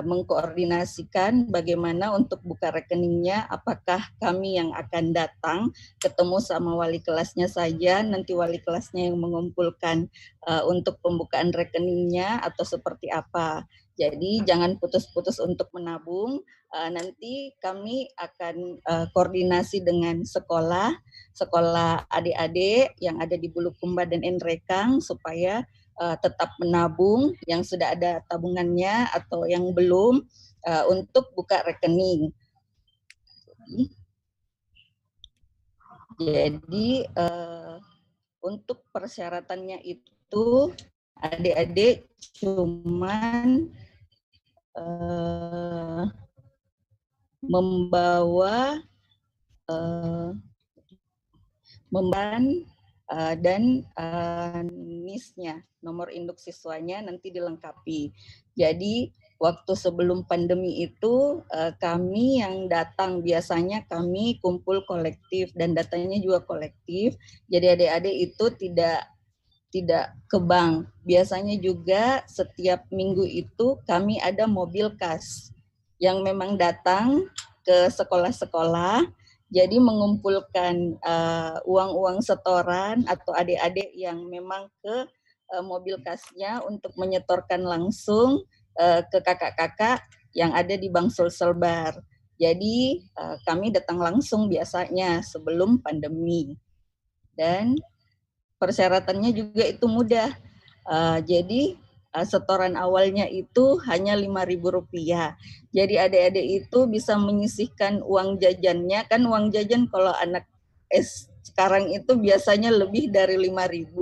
mengkoordinasikan bagaimana untuk buka rekeningnya, apakah kami yang akan datang ketemu sama wali kelasnya saja, nanti wali kelasnya yang mengumpulkan untuk pembukaan rekeningnya atau seperti apa. Jadi jangan putus-putus untuk menabung, nanti kami akan koordinasi dengan sekolah adik-adik yang ada di Bulukumba dan Nrekang supaya tetap menabung yang sudah ada tabungannya atau yang belum untuk buka rekening. Jadi untuk persyaratannya itu adik-adik cuman membawa memban dan NIS-nya, nomor induk siswanya nanti dilengkapi. Jadi waktu sebelum pandemi itu kami yang datang biasanya kami kumpul kolektif dan datanya juga kolektif. Jadi adik-adik itu tidak ke bank. Biasanya juga setiap minggu itu kami ada mobil kas yang memang datang ke sekolah-sekolah. Jadi mengumpulkan uang-uang setoran atau adik-adik yang memang ke mobil kasnya untuk menyetorkan langsung ke kakak-kakak yang ada di Bank Sulselbar. Jadi kami datang langsung biasanya sebelum pandemi. Dan persyaratannya juga itu mudah. Jadi setoran awalnya itu hanya Rp5.000. Jadi adik-adik itu bisa menyisihkan uang jajannya, kan uang jajan kalau anak sekarang itu biasanya lebih dari Rp5.000.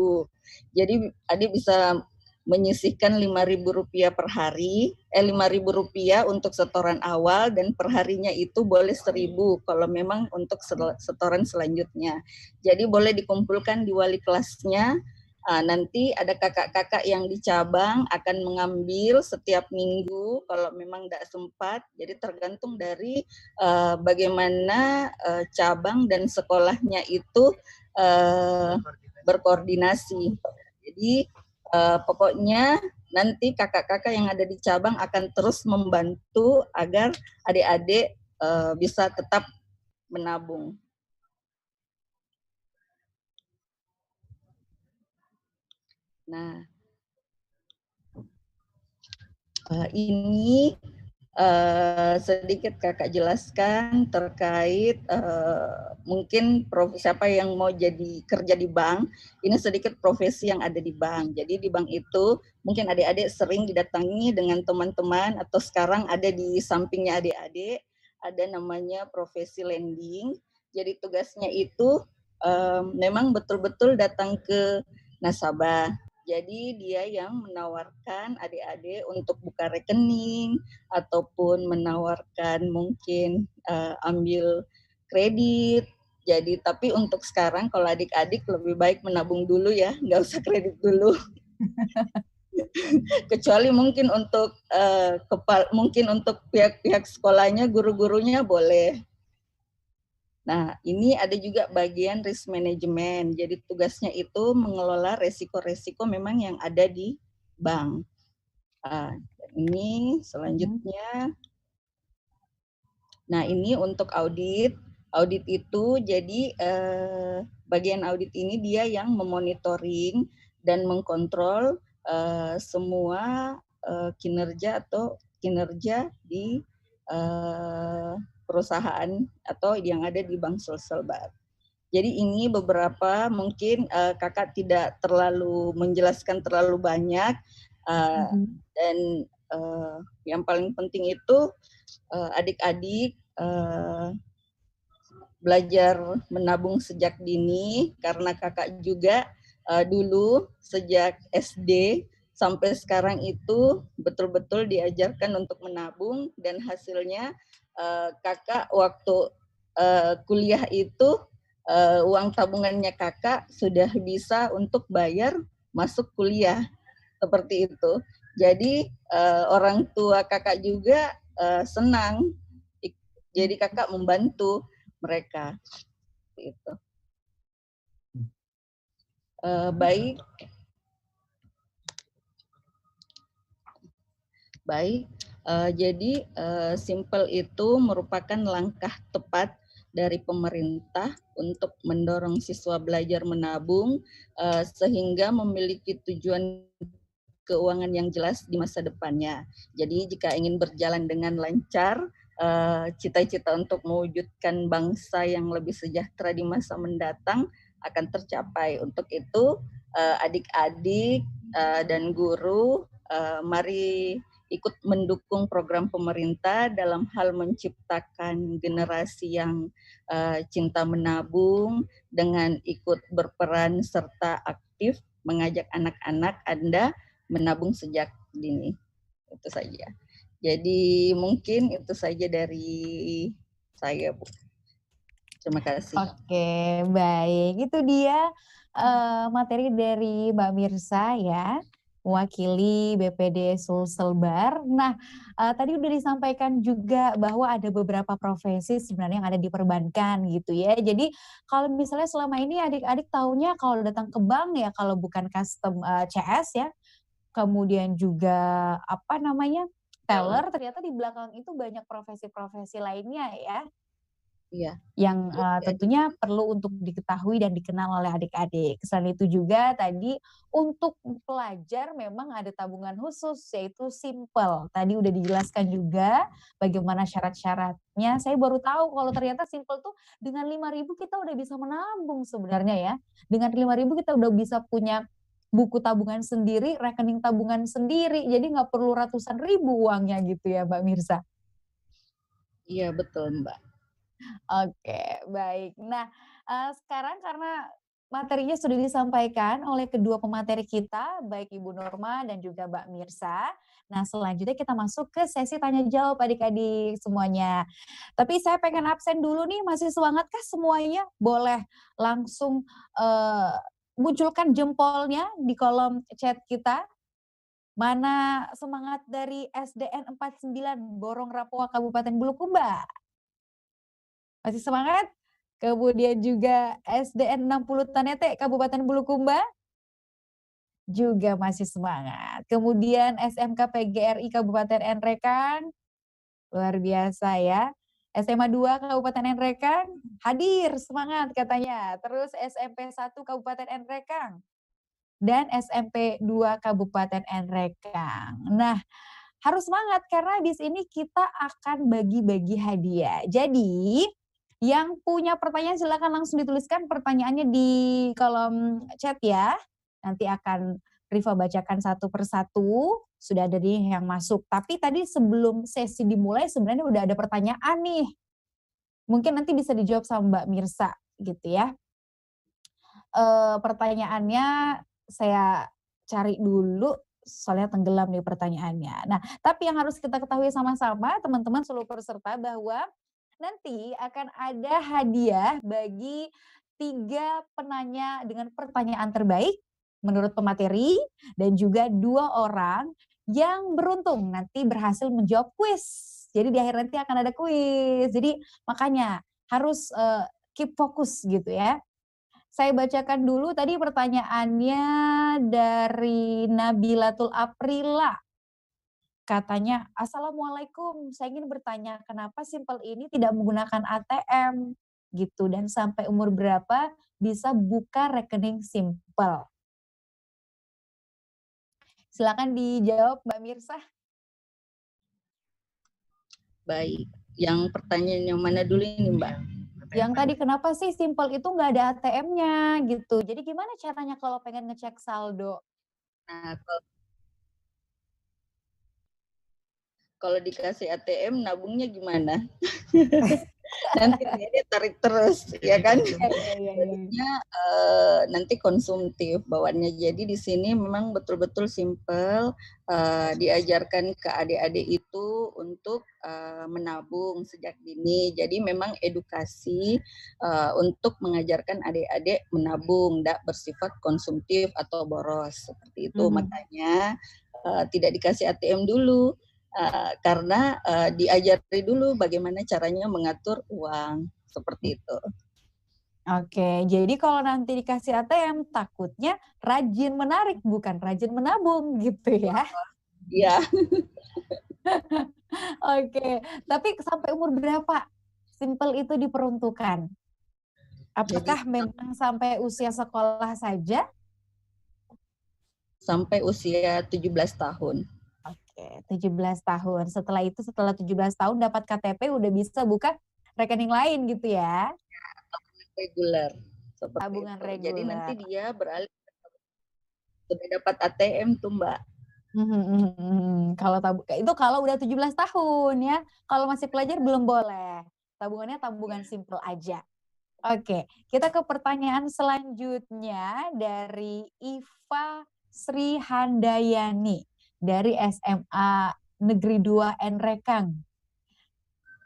Jadi adik bisa menyisihkan Rp5.000 per hari, Rp5.000 untuk setoran awal dan per harinya itu boleh 1.000 kalau memang untuk setoran selanjutnya. Jadi boleh dikumpulkan di wali kelasnya Nanti ada kakak-kakak yang di cabang akan mengambil setiap minggu kalau memang tidak sempat. Jadi tergantung dari bagaimana cabang dan sekolahnya itu berkoordinasi. Jadi pokoknya nanti kakak-kakak yang ada di cabang akan terus membantu agar adik-adik bisa tetap menabung. Nah, ini sedikit kakak jelaskan terkait mungkin siapa yang mau jadi kerja di bank, ini sedikit profesi yang ada di bank. Jadi di bank itu mungkin adik-adik sering didatangi dengan teman-teman atau sekarang ada di sampingnya adik-adik, ada namanya profesi lending. Jadi tugasnya itu memang betul-betul datang ke nasabah. Jadi dia yang menawarkan adik-adik untuk buka rekening ataupun menawarkan mungkin ambil kredit. Jadi tapi untuk sekarang kalau adik-adik lebih baik menabung dulu ya, nggak usah kredit dulu. Kecuali mungkin untuk mungkin untuk pihak-pihak sekolahnya, guru-gurunya boleh. Nah, ini ada juga bagian risk management. Jadi tugasnya itu mengelola resiko-resiko memang yang ada di bank. Ini selanjutnya. Nah, ini untuk audit. Audit itu jadi bagian audit ini dia yang memonitoring dan mengkontrol semua kinerja di perusahaan atau yang ada di Bank Sulselbar. Jadi ini beberapa mungkin kakak tidak terlalu menjelaskan terlalu banyak dan yang paling penting itu adik-adik belajar menabung sejak dini karena kakak juga dulu sejak SD sampai sekarang itu betul-betul diajarkan untuk menabung dan hasilnya kakak waktu kuliah itu uang tabungannya kakak sudah bisa untuk bayar masuk kuliah seperti itu. Jadi orang tua kakak juga senang. Jadi kakak membantu mereka. Itu. Baik. Jadi simple itu merupakan langkah tepat dari pemerintah untuk mendorong siswa belajar menabung sehingga memiliki tujuan keuangan yang jelas di masa depannya. Jadi jika ingin berjalan dengan lancar, cita-cita untuk mewujudkan bangsa yang lebih sejahtera di masa mendatang akan tercapai. Untuk itu adik-adik dan guru mari ikut mendukung program pemerintah dalam hal menciptakan generasi yang cinta menabung dengan ikut berperan serta aktif mengajak anak-anak Anda menabung sejak dini. Itu saja. Jadi mungkin itu saja dari saya, Bu. Terima kasih. Oke, baik. Itu dia materi dari Mbak Mirsa ya, mewakili BPD Sulselbar. Nah, tadi udah disampaikan juga bahwa ada beberapa profesi sebenarnya yang ada di perbankan gitu ya. Jadi kalau misalnya selama ini adik-adik taunya kalau datang ke bank ya kalau bukan custom CS ya, kemudian juga apa namanya teller, ternyata di belakang itu banyak profesi-profesi lainnya ya. Iya. Yang tentunya perlu untuk diketahui dan dikenal oleh adik-adik. Selain itu juga tadi untuk pelajar memang ada tabungan khusus yaitu Simple. Tadi udah dijelaskan juga bagaimana syarat-syaratnya. Saya baru tahu kalau ternyata Simple tuh dengan 5.000 kita udah bisa menabung sebenarnya ya. Dengan 5.000 kita udah bisa punya buku tabungan sendiri, rekening tabungan sendiri. Jadi nggak perlu ratusan ribu uangnya gitu ya Mbak Mirsa. Iya betul Mbak. Oke, baik. Nah, sekarang karena materinya sudah disampaikan oleh kedua pemateri kita, baik Ibu Norma dan juga Mbak Mirsa. Nah, selanjutnya kita masuk ke sesi tanya jawab adik-adik semuanya. Tapi saya pengen absen dulu nih, masih semangatkah semuanya? Boleh langsung munculkan jempolnya di kolom chat kita. Mana semangat dari SDN 49 Borong Rapoa Kabupaten Bulukumba? Masih semangat? Kemudian juga SDN 60 Tanete Kabupaten Bulukumba juga masih semangat. Kemudian SMK PGRI Kabupaten Nrekang, luar biasa ya. SMA 2 Kabupaten Nrekang hadir semangat katanya. Terus SMP 1 Kabupaten Nrekang dan SMP 2 Kabupaten Nrekang. Nah, harus semangat karena habis ini kita akan bagi-bagi hadiah. Jadi, yang punya pertanyaan silakan langsung dituliskan pertanyaannya di kolom chat ya. Nanti akan Rifa bacakan satu persatu. Sudah ada nih yang masuk. Tapi tadi sebelum sesi dimulai sebenarnya udah ada pertanyaan nih. Mungkin nanti bisa dijawab sama Mbak Mirsa gitu ya. Pertanyaannya saya cari dulu, soalnya tenggelam nih pertanyaannya. Nah, tapi yang harus kita ketahui sama-sama teman-teman seluruh peserta bahwa nanti akan ada hadiah bagi 3 penanya dengan pertanyaan terbaik menurut pemateri dan juga 2 orang yang beruntung nanti berhasil menjawab kuis. Jadi di akhir nanti akan ada kuis. Jadi makanya harus keep fokus gitu ya. Saya bacakan dulu tadi pertanyaannya dari Nabilatul Aprila. Katanya, Assalamualaikum, saya ingin bertanya kenapa Simple ini tidak menggunakan ATM gitu dan sampai umur berapa bisa buka rekening Simple. Silakan dijawab Mbak Mirsa. Baik, yang pertanyaan yang mana dulu ini Mbak? Yang tadi kenapa sih Simple itu nggak ada ATM-nya gitu. Jadi gimana caranya kalau pengen ngecek saldo? Nah, kalau dikasih ATM nabungnya gimana? Nanti dia tarik terus, ya kan? Jadinya nanti konsumtif bawaannya. Jadi di sini memang betul-betul simple, diajarkan ke adik-adik itu untuk menabung sejak dini. Jadi memang edukasi untuk mengajarkan adik-adik menabung, tidak bersifat konsumtif atau boros seperti itu. Makanya tidak dikasih ATM dulu. Karena diajari dulu bagaimana caranya mengatur uang seperti itu. Oke, jadi kalau nanti dikasih ATM takutnya rajin menarik bukan rajin menabung gitu ya? Iya. Oke, tapi sampai umur berapa Simple itu diperuntukkan? Apakah memang sampai usia sekolah saja? Sampai usia 17 tahun. Oke, 17 tahun. Setelah itu, setelah 17 tahun dapat KTP udah bisa buka rekening lain gitu ya? Reguler. Tabungan reguler. Jadi nanti dia beralih sudah dapat ATM tuh Mbak. Kalau itu kalau udah 17 tahun ya. Kalau masih pelajar belum boleh. Tabungannya tabungan simple aja. Oke, kita ke pertanyaan selanjutnya dari Iva Sri Handayani dari SMA Negeri 2 Nrekang.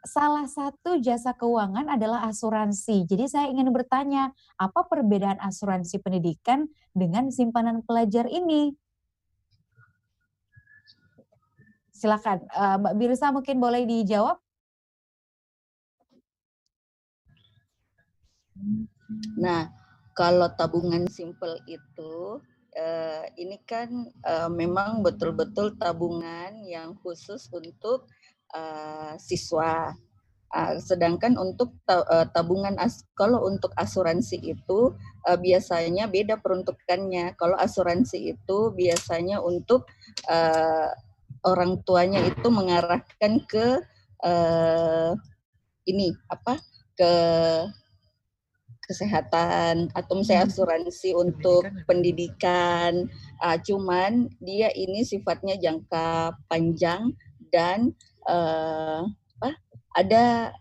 Salah satu jasa keuangan adalah asuransi. Jadi saya ingin bertanya, apa perbedaan asuransi pendidikan dengan simpanan pelajar ini? Silakan, Mbak Birsa mungkin boleh dijawab. Nah, kalau tabungan simple itu, ini kan memang betul-betul tabungan yang khusus untuk siswa. Sedangkan untuk tabungan kalau untuk asuransi itu biasanya beda peruntukannya. Kalau asuransi itu biasanya untuk orang tuanya itu mengarahkan ke ke kesehatan atau misalnya asuransi untuk pendidikan. Cuman dia ini sifatnya jangka panjang dan ada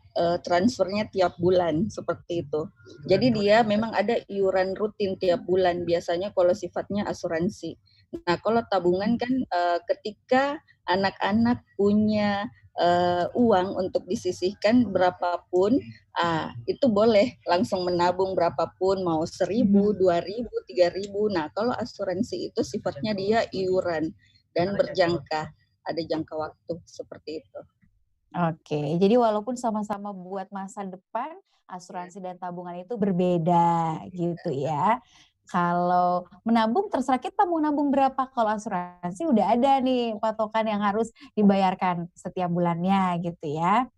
transfernya tiap bulan seperti itu. Jadi dia memang ada iuran rutin tiap bulan biasanya kalau sifatnya asuransi. Nah, kalau tabungan kan ketika anak-anak punya uang untuk disisihkan berapapun, itu boleh langsung menabung berapapun, mau 1.000, 2.000, 3.000. Nah, kalau asuransi itu sifatnya dia iuran dan berjangka, ada jangka waktu seperti itu. Oke, jadi walaupun sama-sama buat masa depan, asuransi dan tabungan itu berbeda gitu ya. Kalau menabung terserah kita mau nabung berapa, kalau asuransi udah ada nih patokan yang harus dibayarkan setiap bulannya gitu ya.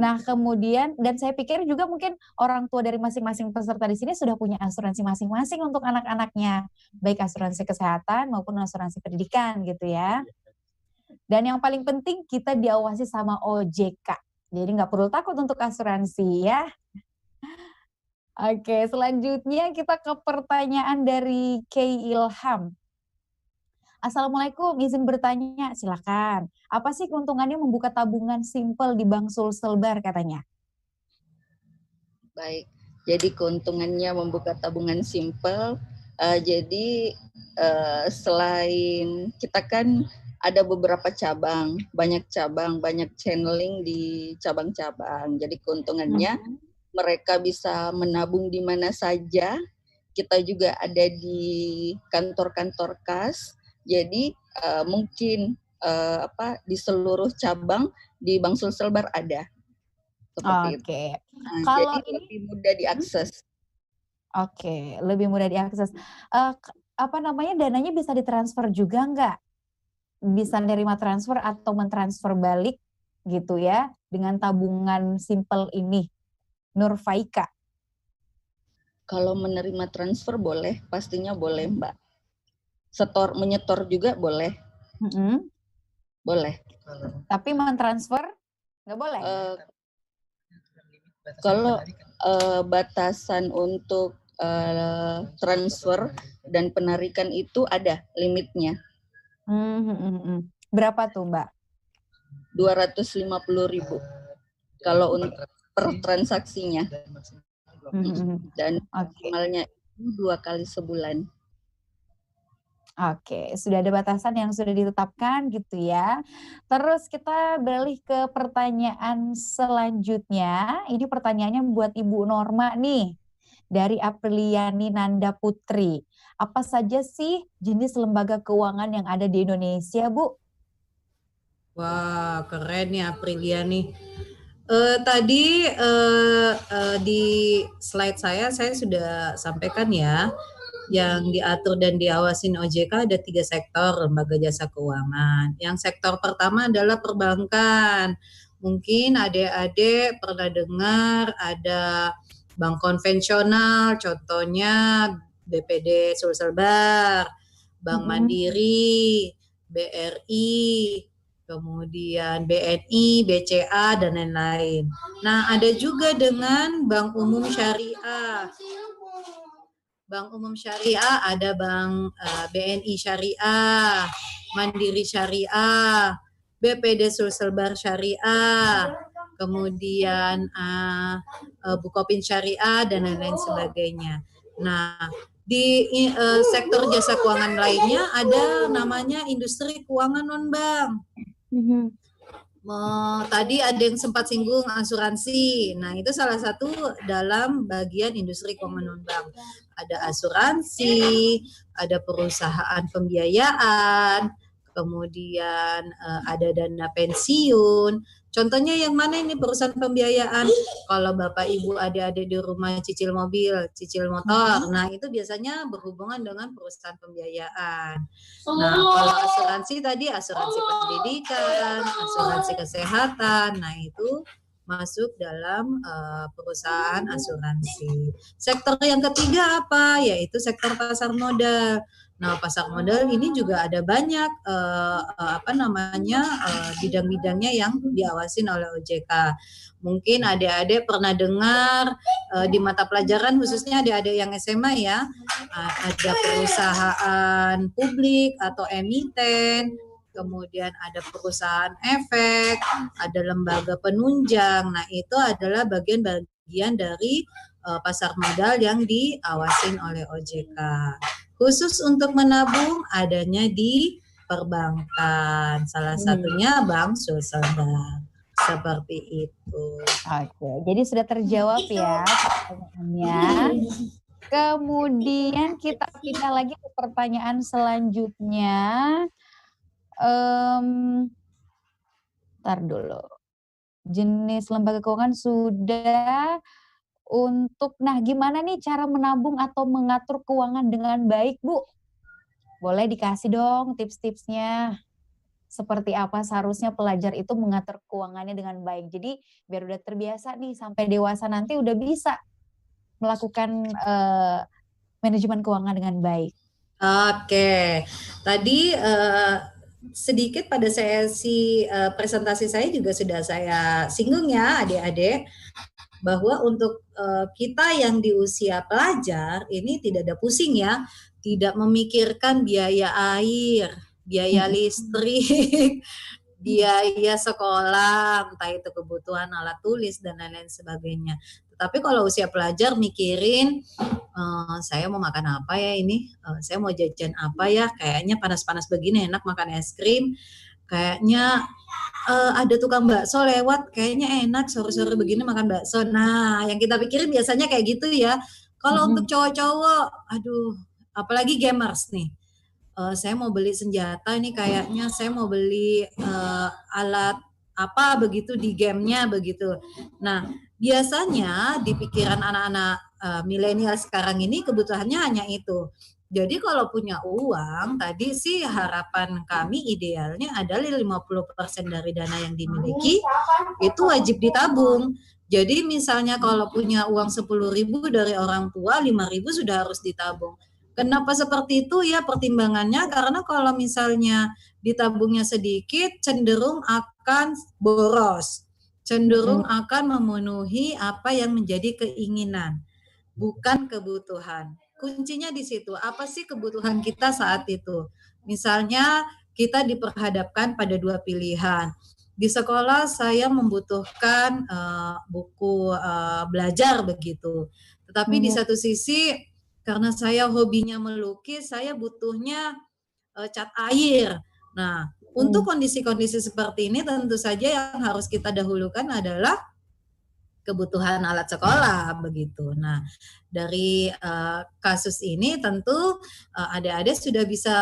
Nah kemudian, dan saya pikir juga mungkin orang tua dari masing-masing peserta di sini sudah punya asuransi masing-masing untuk anak-anaknya, baik asuransi kesehatan maupun asuransi pendidikan gitu ya. Dan yang paling penting kita diawasi sama OJK, jadi nggak perlu takut untuk asuransi ya. Oke, selanjutnya kita ke pertanyaan dari Kay Ilham. Assalamualaikum, izin bertanya, silakan. Apa sih keuntungannya membuka tabungan simpel di Bank Sulselbar katanya? Baik, jadi keuntungannya membuka tabungan simpel, jadi selain kita kan ada beberapa cabang, banyak channeling di cabang-cabang. Jadi keuntungannya mereka bisa menabung di mana saja. Kita juga ada di kantor-kantor kas. Jadi mungkin di seluruh cabang di Bank Sulselbar ada. Seperti itu. Nah, kalau jadi lebih mudah diakses. Oke, lebih mudah diakses. Dananya bisa ditransfer juga nggak? Bisa nerima transfer atau mentransfer balik gitu ya dengan tabungan simpel ini, Nur Faika? Kalau menerima transfer boleh, pastinya boleh Mbak. Menyetor juga boleh. Boleh. Tapi mentransfer nggak boleh? Kalau batasan untuk transfer dan penarikan itu ada limitnya. Berapa tuh Mbak? 250.000 kalau untuk per transaksinya. Dan maksimalnya 2 kali sebulan. Oke, sudah ada batasan yang sudah ditetapkan gitu ya. Terus kita beralih ke pertanyaan selanjutnya. Ini pertanyaannya buat Ibu Norma nih. Dari Apriliani Nanda Putri. Apa saja sih jenis lembaga keuangan yang ada di Indonesia, Bu? Wah, keren nih Apriliani. Tadi di slide saya sudah sampaikan ya, yang diatur dan diawasin OJK ada 3 sektor lembaga jasa keuangan. Yang sektor pertama adalah perbankan. Mungkin adik-adik pernah dengar ada bank konvensional, contohnya BPD Sulselbar, Bank Mandiri, BRI, kemudian BNI, BCA, dan lain-lain. Nah, ada juga dengan Bank Umum Syariah. Bank Umum Syariah ada Bank BNI Syariah, Mandiri Syariah, BPD Sulselbar Syariah, kemudian Bukopin Syariah, dan lain-lain sebagainya. Nah, di sektor jasa keuangan lainnya ada namanya industri keuangan non-bank. Tadi ada yang sempat singgung asuransi. Nah, itu salah satu dalam bagian industri keuangan non-bank. Ada asuransi, ada perusahaan pembiayaan, kemudian ada dana pensiun. Contohnya yang mana ini perusahaan pembiayaan? Kalau Bapak Ibu adik-adik di rumah cicil mobil, cicil motor, nah itu biasanya berhubungan dengan perusahaan pembiayaan. Nah, kalau asuransi tadi asuransi pendidikan, asuransi kesehatan, nah itu masuk dalam perusahaan asuransi. Sektor yang ketiga apa? Yaitu sektor pasar modal. Nah, pasar modal ini juga ada banyak bidang-bidangnya yang diawasin oleh OJK. Mungkin adik-adik pernah dengar di mata pelajaran khususnya adik-adik yang SMA ya, ada perusahaan publik atau emiten, kemudian ada perusahaan efek, ada lembaga penunjang. Nah, itu adalah bagian-bagian dari pasar modal yang diawasin oleh OJK. Khusus untuk menabung adanya di perbankan, salah satunya Bank Sulselbar. Seperti itu. Oke, jadi sudah terjawab ya pertanyaannya. Kemudian kita pindah lagi ke pertanyaan selanjutnya. Ntar dulu. Jenis lembaga keuangan sudah. Nah gimana nih cara menabung atau mengatur keuangan dengan baik, Bu? Boleh dikasih dong tips-tipsnya. Seperti apa seharusnya pelajar itu mengatur keuangannya dengan baik. Jadi biar udah terbiasa nih sampai dewasa nanti udah bisa melakukan manajemen keuangan dengan baik. Oke, tadi sedikit pada sesi presentasi saya juga sudah saya singgung ya adik-adik, bahwa untuk kita yang di usia pelajar ini tidak ada pusing ya, tidak memikirkan biaya air, biaya listrik, biaya sekolah, entah itu kebutuhan alat tulis dan lain-lain sebagainya. Tetapi kalau usia pelajar mikirin, saya mau makan apa ya ini, saya mau jajan apa ya, kayaknya panas-panas begini enak makan es krim, kayaknya ada tukang bakso lewat, kayaknya enak sore-sore begini makan bakso. Nah, yang kita pikirin biasanya kayak gitu ya. Kalau untuk cowok-cowok, aduh, apalagi gamers nih. Saya mau beli senjata nih kayaknya, saya mau beli alat apa begitu di gamenya begitu. Nah, biasanya di pikiran anak-anak milenial sekarang ini kebutuhannya hanya itu. Jadi kalau punya uang, tadi sih harapan kami idealnya adalah 50% dari dana yang dimiliki itu wajib ditabung. Jadi misalnya kalau punya uang 10.000 dari orang tua, 5.000 sudah harus ditabung. Kenapa seperti itu ya pertimbangannya? Karena kalau misalnya ditabungnya sedikit, cenderung akan boros, cenderung akan memenuhi apa yang menjadi keinginan, bukan kebutuhan. Kuncinya di situ, apa sih kebutuhan kita saat itu? Misalnya kita diperhadapkan pada dua pilihan. Di sekolah saya membutuhkan buku belajar begitu. Tetapi di satu sisi karena saya hobinya melukis, saya butuhnya cat air. Nah, untuk kondisi-kondisi seperti ini tentu saja yang harus kita dahulukan adalah kebutuhan alat sekolah begitu. Nah, dari kasus ini tentu adik-adik sudah bisa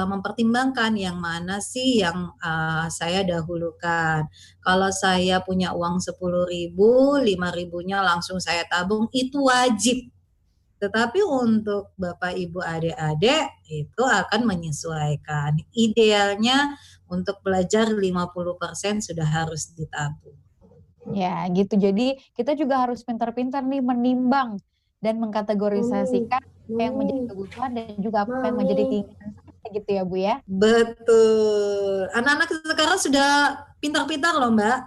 mempertimbangkan yang mana sih yang saya dahulukan. Kalau saya punya uang 10.000, 5.000-nya langsung saya tabung, itu wajib. Tetapi untuk Bapak Ibu adik-adik itu akan menyesuaikan. Idealnya untuk belajar 50% sudah harus ditabung. Ya gitu, jadi kita juga harus pintar-pintar nih menimbang dan mengkategorisasikan apa yang menjadi kebutuhan dan juga apa yang menjadi keinginan gitu ya Bu ya. Betul. Anak-anak sekarang sudah pintar-pintar loh Mbak.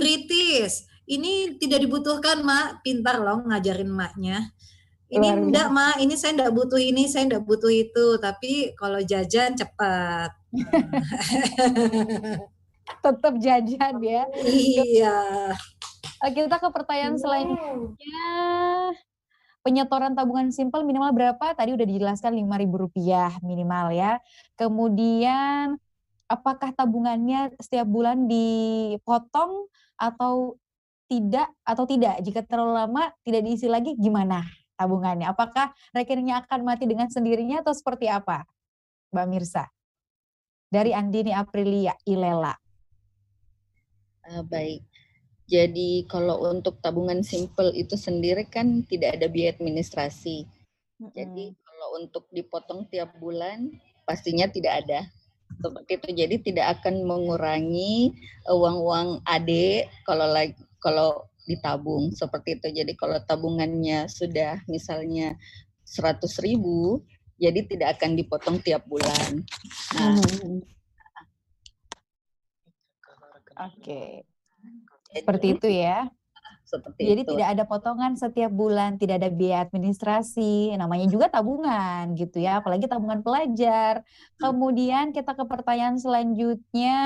Kritis. Ini tidak dibutuhkan Mak, pintar loh ngajarin Maknya. Ini enggak Mak, ini saya enggak butuh ini, saya enggak butuh itu. Tapi kalau jajan cepat. Tetap jajan ya. Iya. Kita ke pertanyaan selanjutnya. Penyetoran tabungan simpel minimal berapa? Tadi udah dijelaskan Rp5.000 minimal ya. Kemudian apakah tabungannya setiap bulan dipotong atau tidak? Jika terlalu lama tidak diisi lagi gimana tabungannya? Apakah rekeningnya akan mati dengan sendirinya atau seperti apa? Mbak Mirsa. Dari Andini Aprilia Ilela. Baik. Jadi kalau untuk tabungan simple itu sendiri kan tidak ada biaya administrasi. Jadi kalau untuk dipotong tiap bulan pastinya tidak ada. Seperti itu. Jadi tidak akan mengurangi uang-uang adik kalau ditabung seperti itu. Jadi kalau tabungannya sudah misalnya 100.000, jadi tidak akan dipotong tiap bulan. Nah, Oke. Seperti itu ya. Seperti jadi itu. Tidak ada potongan setiap bulan, tidak ada biaya administrasi, namanya juga tabungan gitu ya, apalagi tabungan pelajar. Kemudian kita ke pertanyaan selanjutnya,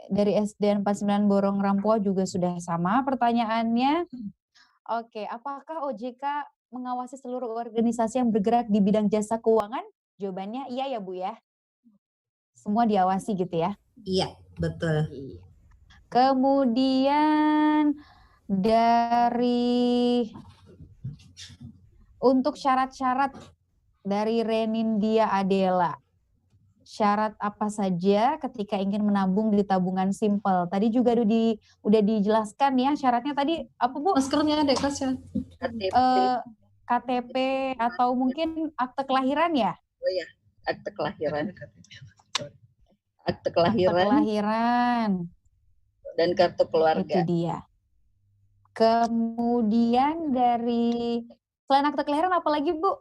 dari SDN 49 Borong Rampua juga sudah sama pertanyaannya. Oke, apakah OJK mengawasi seluruh organisasi yang bergerak di bidang jasa keuangan? Jawabannya iya ya Bu ya. semua diawasi gitu ya. Iya, betul. Kemudian dari untuk syarat-syarat dari Renindia Adela. Syarat apa saja ketika ingin menabung di tabungan simpel? Tadi juga udah dijelaskan ya syaratnya tadi apa Bu? Maskernya ada kasih. KTP atau mungkin akte kelahiran ya? Oh ya, akte kelahiran. Akte Akte kelahiran kelahiran. dan kartu Itu keluarga. dia. Kemudian dari selain akte kelahiran apa lagi Bu?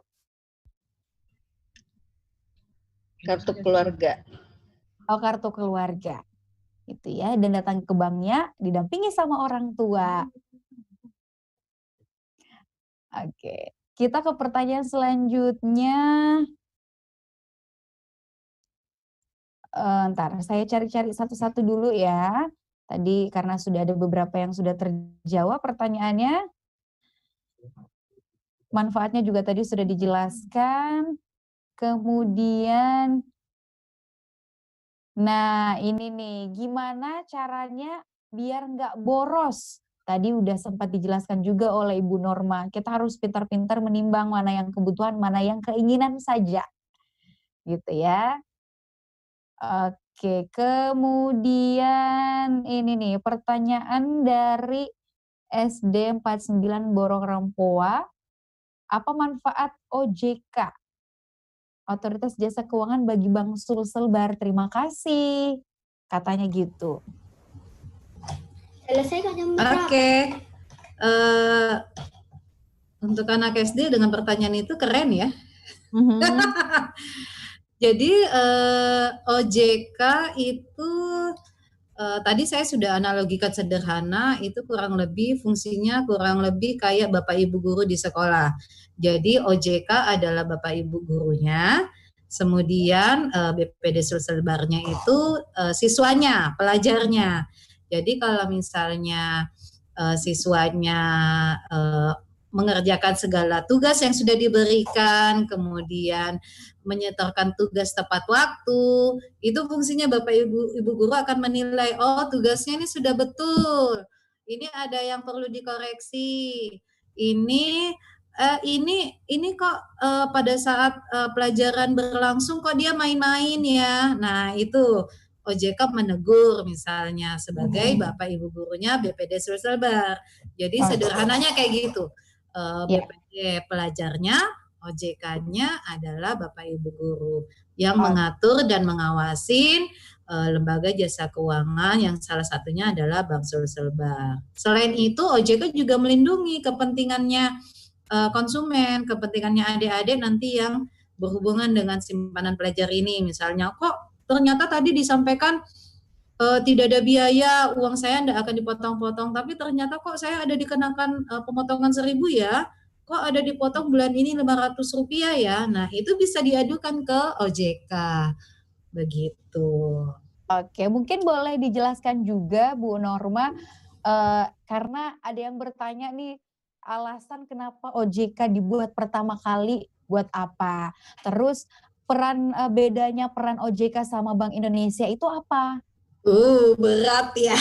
Kartu keluarga. Oh, kartu keluarga. Itu ya, dan datang ke banknya didampingi sama orang tua. Oke, kita ke pertanyaan selanjutnya. Ntar saya cari-cari satu-satu dulu ya. Tadi karena sudah ada beberapa yang sudah terjawab pertanyaannya. Manfaatnya juga tadi sudah dijelaskan. Kemudian, nah ini nih, gimana caranya biar nggak boros? Tadi udah sempat dijelaskan juga oleh Ibu Norma. Kita harus pintar-pintar menimbang mana yang kebutuhan, mana yang keinginan saja. Gitu ya. Oke, kemudian ini nih pertanyaan dari SD 49 Borong Rempoa. Apa manfaat OJK? Otoritas Jasa Keuangan bagi Bank Sulselbar? Terima kasih. Katanya gitu. Selesai kan jam berapa? Oke. Untuk anak SD dengan pertanyaan itu keren ya. Jadi OJK itu tadi saya sudah analogikan sederhana, itu kurang lebih fungsinya kurang lebih kayak Bapak Ibu guru di sekolah. Jadi OJK adalah Bapak Ibu gurunya, kemudian BPD Sulselbarnya itu siswanya, pelajarnya. Jadi kalau misalnya siswanya mengerjakan segala tugas yang sudah diberikan, kemudian menyetorkan tugas tepat waktu, itu fungsinya Bapak Ibu guru akan menilai, oh tugasnya ini sudah betul, ini ada yang perlu dikoreksi, ini kok pada saat pelajaran berlangsung kok dia main-main ya. Nah itu OJK menegur misalnya sebagai Bapak Ibu gurunya BPD Sulselbar. Jadi sederhananya kayak gitu. BPD pelajarnya, OJK-nya adalah Bapak Ibu guru yang mengatur dan mengawasin lembaga jasa keuangan yang salah satunya adalah Bank Sulselbar. Selain itu OJK juga melindungi kepentingannya konsumen, kepentingannya adik-adik nanti yang berhubungan dengan simpanan pelajar ini. Misalnya kok ternyata tadi disampaikan tidak ada biaya, uang saya tidak akan dipotong-potong, tapi ternyata kok saya ada dikenakan pemotongan 1.000 ya, kok ada dipotong bulan ini 500 rupiah ya, nah itu bisa diadukan ke OJK, begitu. Oke, mungkin boleh dijelaskan juga Bu Norma, karena ada yang bertanya nih, alasan kenapa OJK dibuat pertama kali, buat apa? Terus bedanya peran OJK sama Bank Indonesia itu apa? Berat ya.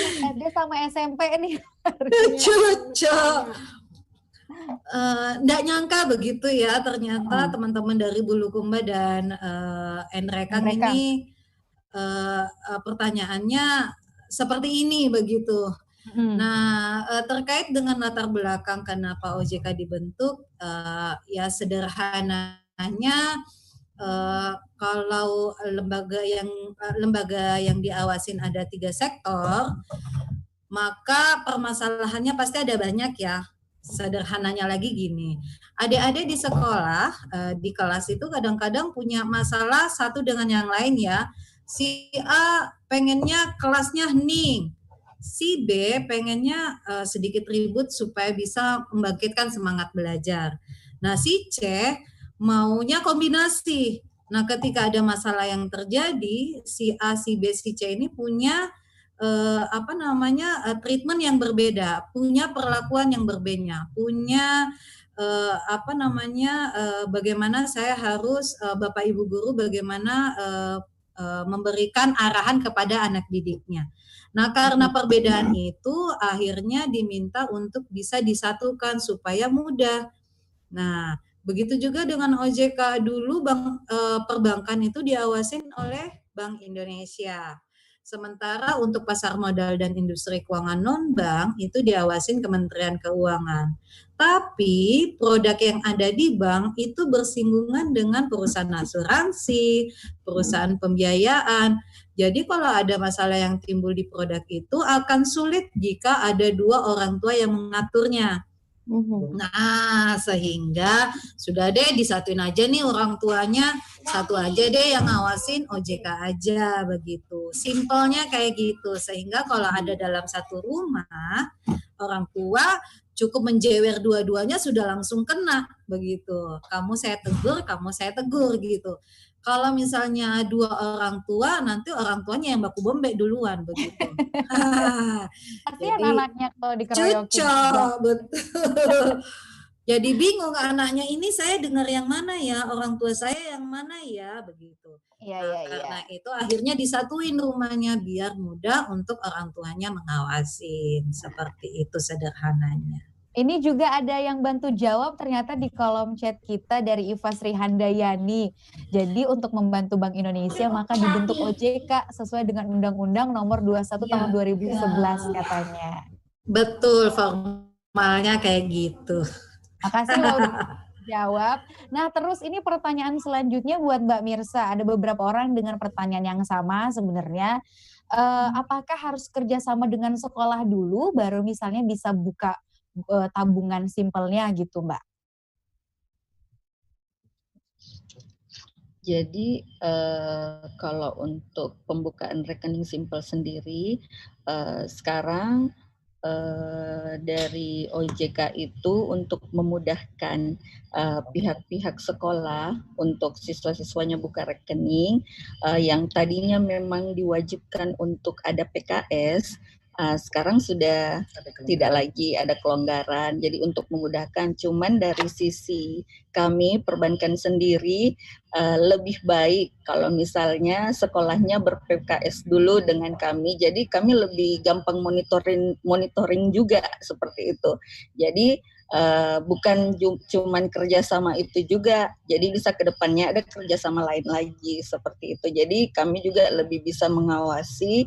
SD sama SMP nih. Cocok. Nggak nyangka begitu ya, ternyata teman-teman dari Bulukumba dan Nrekang ini pertanyaannya seperti ini begitu. Nah, terkait dengan latar belakang kenapa OJK dibentuk, ya sederhananya kalau lembaga yang diawasin ada 3 sektor, maka permasalahannya pasti ada banyak ya. Sederhananya lagi gini, adik-adik di sekolah, di kelas itu kadang-kadang punya masalah satu dengan yang lain ya. Si A pengennya kelasnya hening, si B pengennya sedikit ribut supaya bisa membangkitkan semangat belajar. Nah, si C maunya kombinasi. Nah, ketika ada masalah yang terjadi, si A, si B, si C ini punya treatment yang berbeda, punya perlakuan yang berbeda, punya bagaimana saya harus Bapak Ibu guru bagaimana memberikan arahan kepada anak didiknya. Nah, karena perbedaan itu akhirnya diminta untuk bisa disatukan supaya mudah. Nah, begitu juga dengan OJK dulu perbankan itu diawasin oleh Bank Indonesia. Sementara untuk pasar modal dan industri keuangan non-bank itu diawasin Kementerian Keuangan. Tapi produk yang ada di bank itu bersinggungan dengan perusahaan asuransi, perusahaan pembiayaan. Jadi kalau ada masalah yang timbul di produk itu akan sulit jika ada dua orang tua yang mengaturnya. Nah, sehingga sudah deh disatuin aja nih orang tuanya, satu aja deh yang ngawasin OJK aja begitu. Simpelnya kayak gitu. Sehingga kalau ada dalam satu rumah, orang tua cukup menjewer dua-duanya sudah langsung kena begitu. Kamu saya tegur gitu. Kalau misalnya dua orang tua, nanti orang tuanya yang baku bombe duluan begitu. Kasihan Jadi anaknya kalau dikeroyokin. cocok, betul. Jadi bingung anaknya, ini saya dengar yang mana ya, orang tua saya yang mana ya, begitu. Karena itu akhirnya disatuin rumahnya biar mudah untuk orang tuanya mengawasin. Seperti itu sederhananya. Ini juga ada yang bantu jawab ternyata di kolom chat kita dari Iva Sri Handayani. Jadi untuk membantu Bank Indonesia maka dibentuk OJK sesuai dengan Undang-Undang Nomor 21 Tahun 2011 katanya. Betul, formalnya kayak gitu. Makasih loh udah jawab. Nah terus ini pertanyaan selanjutnya buat Mbak Mirsa. Ada beberapa orang dengan pertanyaan yang sama sebenarnya. Apakah harus kerjasama dengan sekolah dulu baru misalnya bisa buka tabungan simpelnya gitu Mbak? Jadi kalau untuk pembukaan rekening simpel sendiri sekarang dari OJK itu untuk memudahkan pihak-pihak sekolah untuk siswa-siswanya buka rekening yang tadinya memang diwajibkan untuk ada PKS, sekarang sudah tidak lagi ada kelonggaran. Jadi untuk memudahkan, cuman dari sisi kami perbankan sendiri lebih baik kalau misalnya sekolahnya ber-PKS dulu dengan kami. Jadi kami lebih gampang monitoring juga seperti itu. Jadi bukan cuman kerjasama itu juga, jadi bisa ke depannya ada kerjasama lain lagi seperti itu. Jadi kami juga lebih bisa mengawasi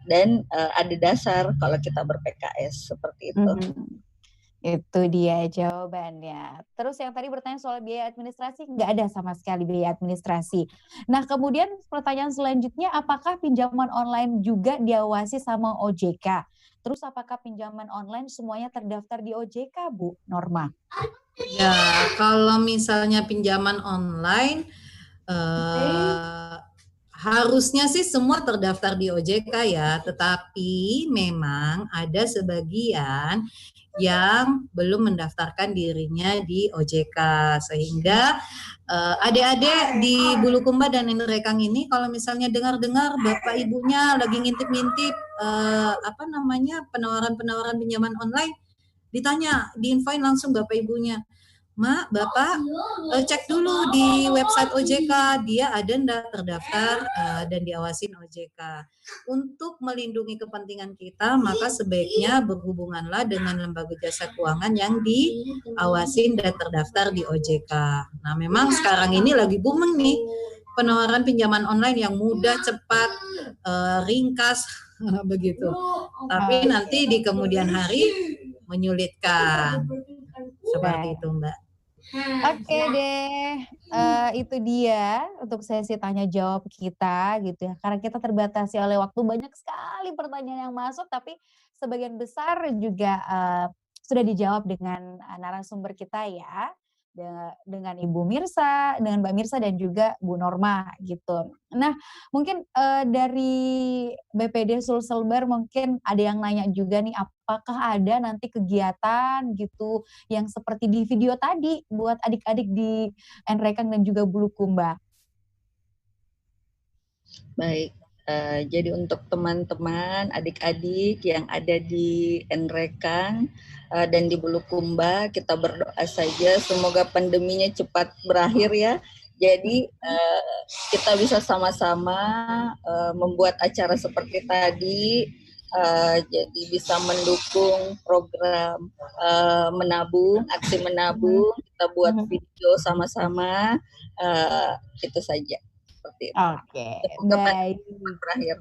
dan ada dasar kalau kita ber-PKS seperti itu. Itu dia jawabannya. Terus yang tadi bertanya soal biaya administrasi, nggak ada sama sekali biaya administrasi. Nah kemudian pertanyaan selanjutnya, apakah pinjaman online juga diawasi sama OJK? Terus apakah pinjaman online semuanya terdaftar di OJK, Bu Norma? Ya, kalau misalnya pinjaman online, harusnya sih semua terdaftar di OJK ya, tetapi memang ada sebagian yang belum mendaftarkan dirinya di OJK, sehingga adik-adik di Bulukumba dan Nrekang ini kalau misalnya dengar-dengar bapak ibunya lagi ngintip-ngintip penawaran-penawaran pinjaman online, ditanya, diinfoin langsung bapak ibunya, Mak, Bapak, cek dulu di website OJK, dia ada enggak terdaftar dan diawasin OJK. Untuk melindungi kepentingan kita, maka sebaiknya berhubunganlah dengan lembaga jasa keuangan yang diawasin dan terdaftar di OJK. Nah, memang sekarang ini lagi booming nih, penawaran pinjaman online yang mudah, cepat, ringkas, begitu. Tapi nanti di kemudian hari menyulitkan. Seperti itu Mbak. Oke deh, itu dia untuk sesi tanya jawab kita gitu ya. Karena kita terbatasi oleh waktu, banyak sekali pertanyaan yang masuk, tapi sebagian besar juga sudah dijawab dengan narasumber kita ya. Dengan Ibu Mirsa, dengan Mbak Mirsa dan juga Bu Norma gitu. Nah mungkin dari BPD Sulselbar mungkin ada yang nanya juga nih, apakah ada nanti kegiatan gitu yang seperti di video tadi buat adik-adik di Nrekang dan juga Bulukumba? Baik, Jadi untuk teman-teman, adik-adik yang ada di Nrekang dan di Bulukumba, kita berdoa saja semoga pandeminya cepat berakhir ya. Jadi kita bisa sama-sama membuat acara seperti tadi, jadi bisa mendukung program menabung, aksi menabung, kita buat video sama-sama, itu saja. Seperti itu. Oke, Semoga baik. berakhir.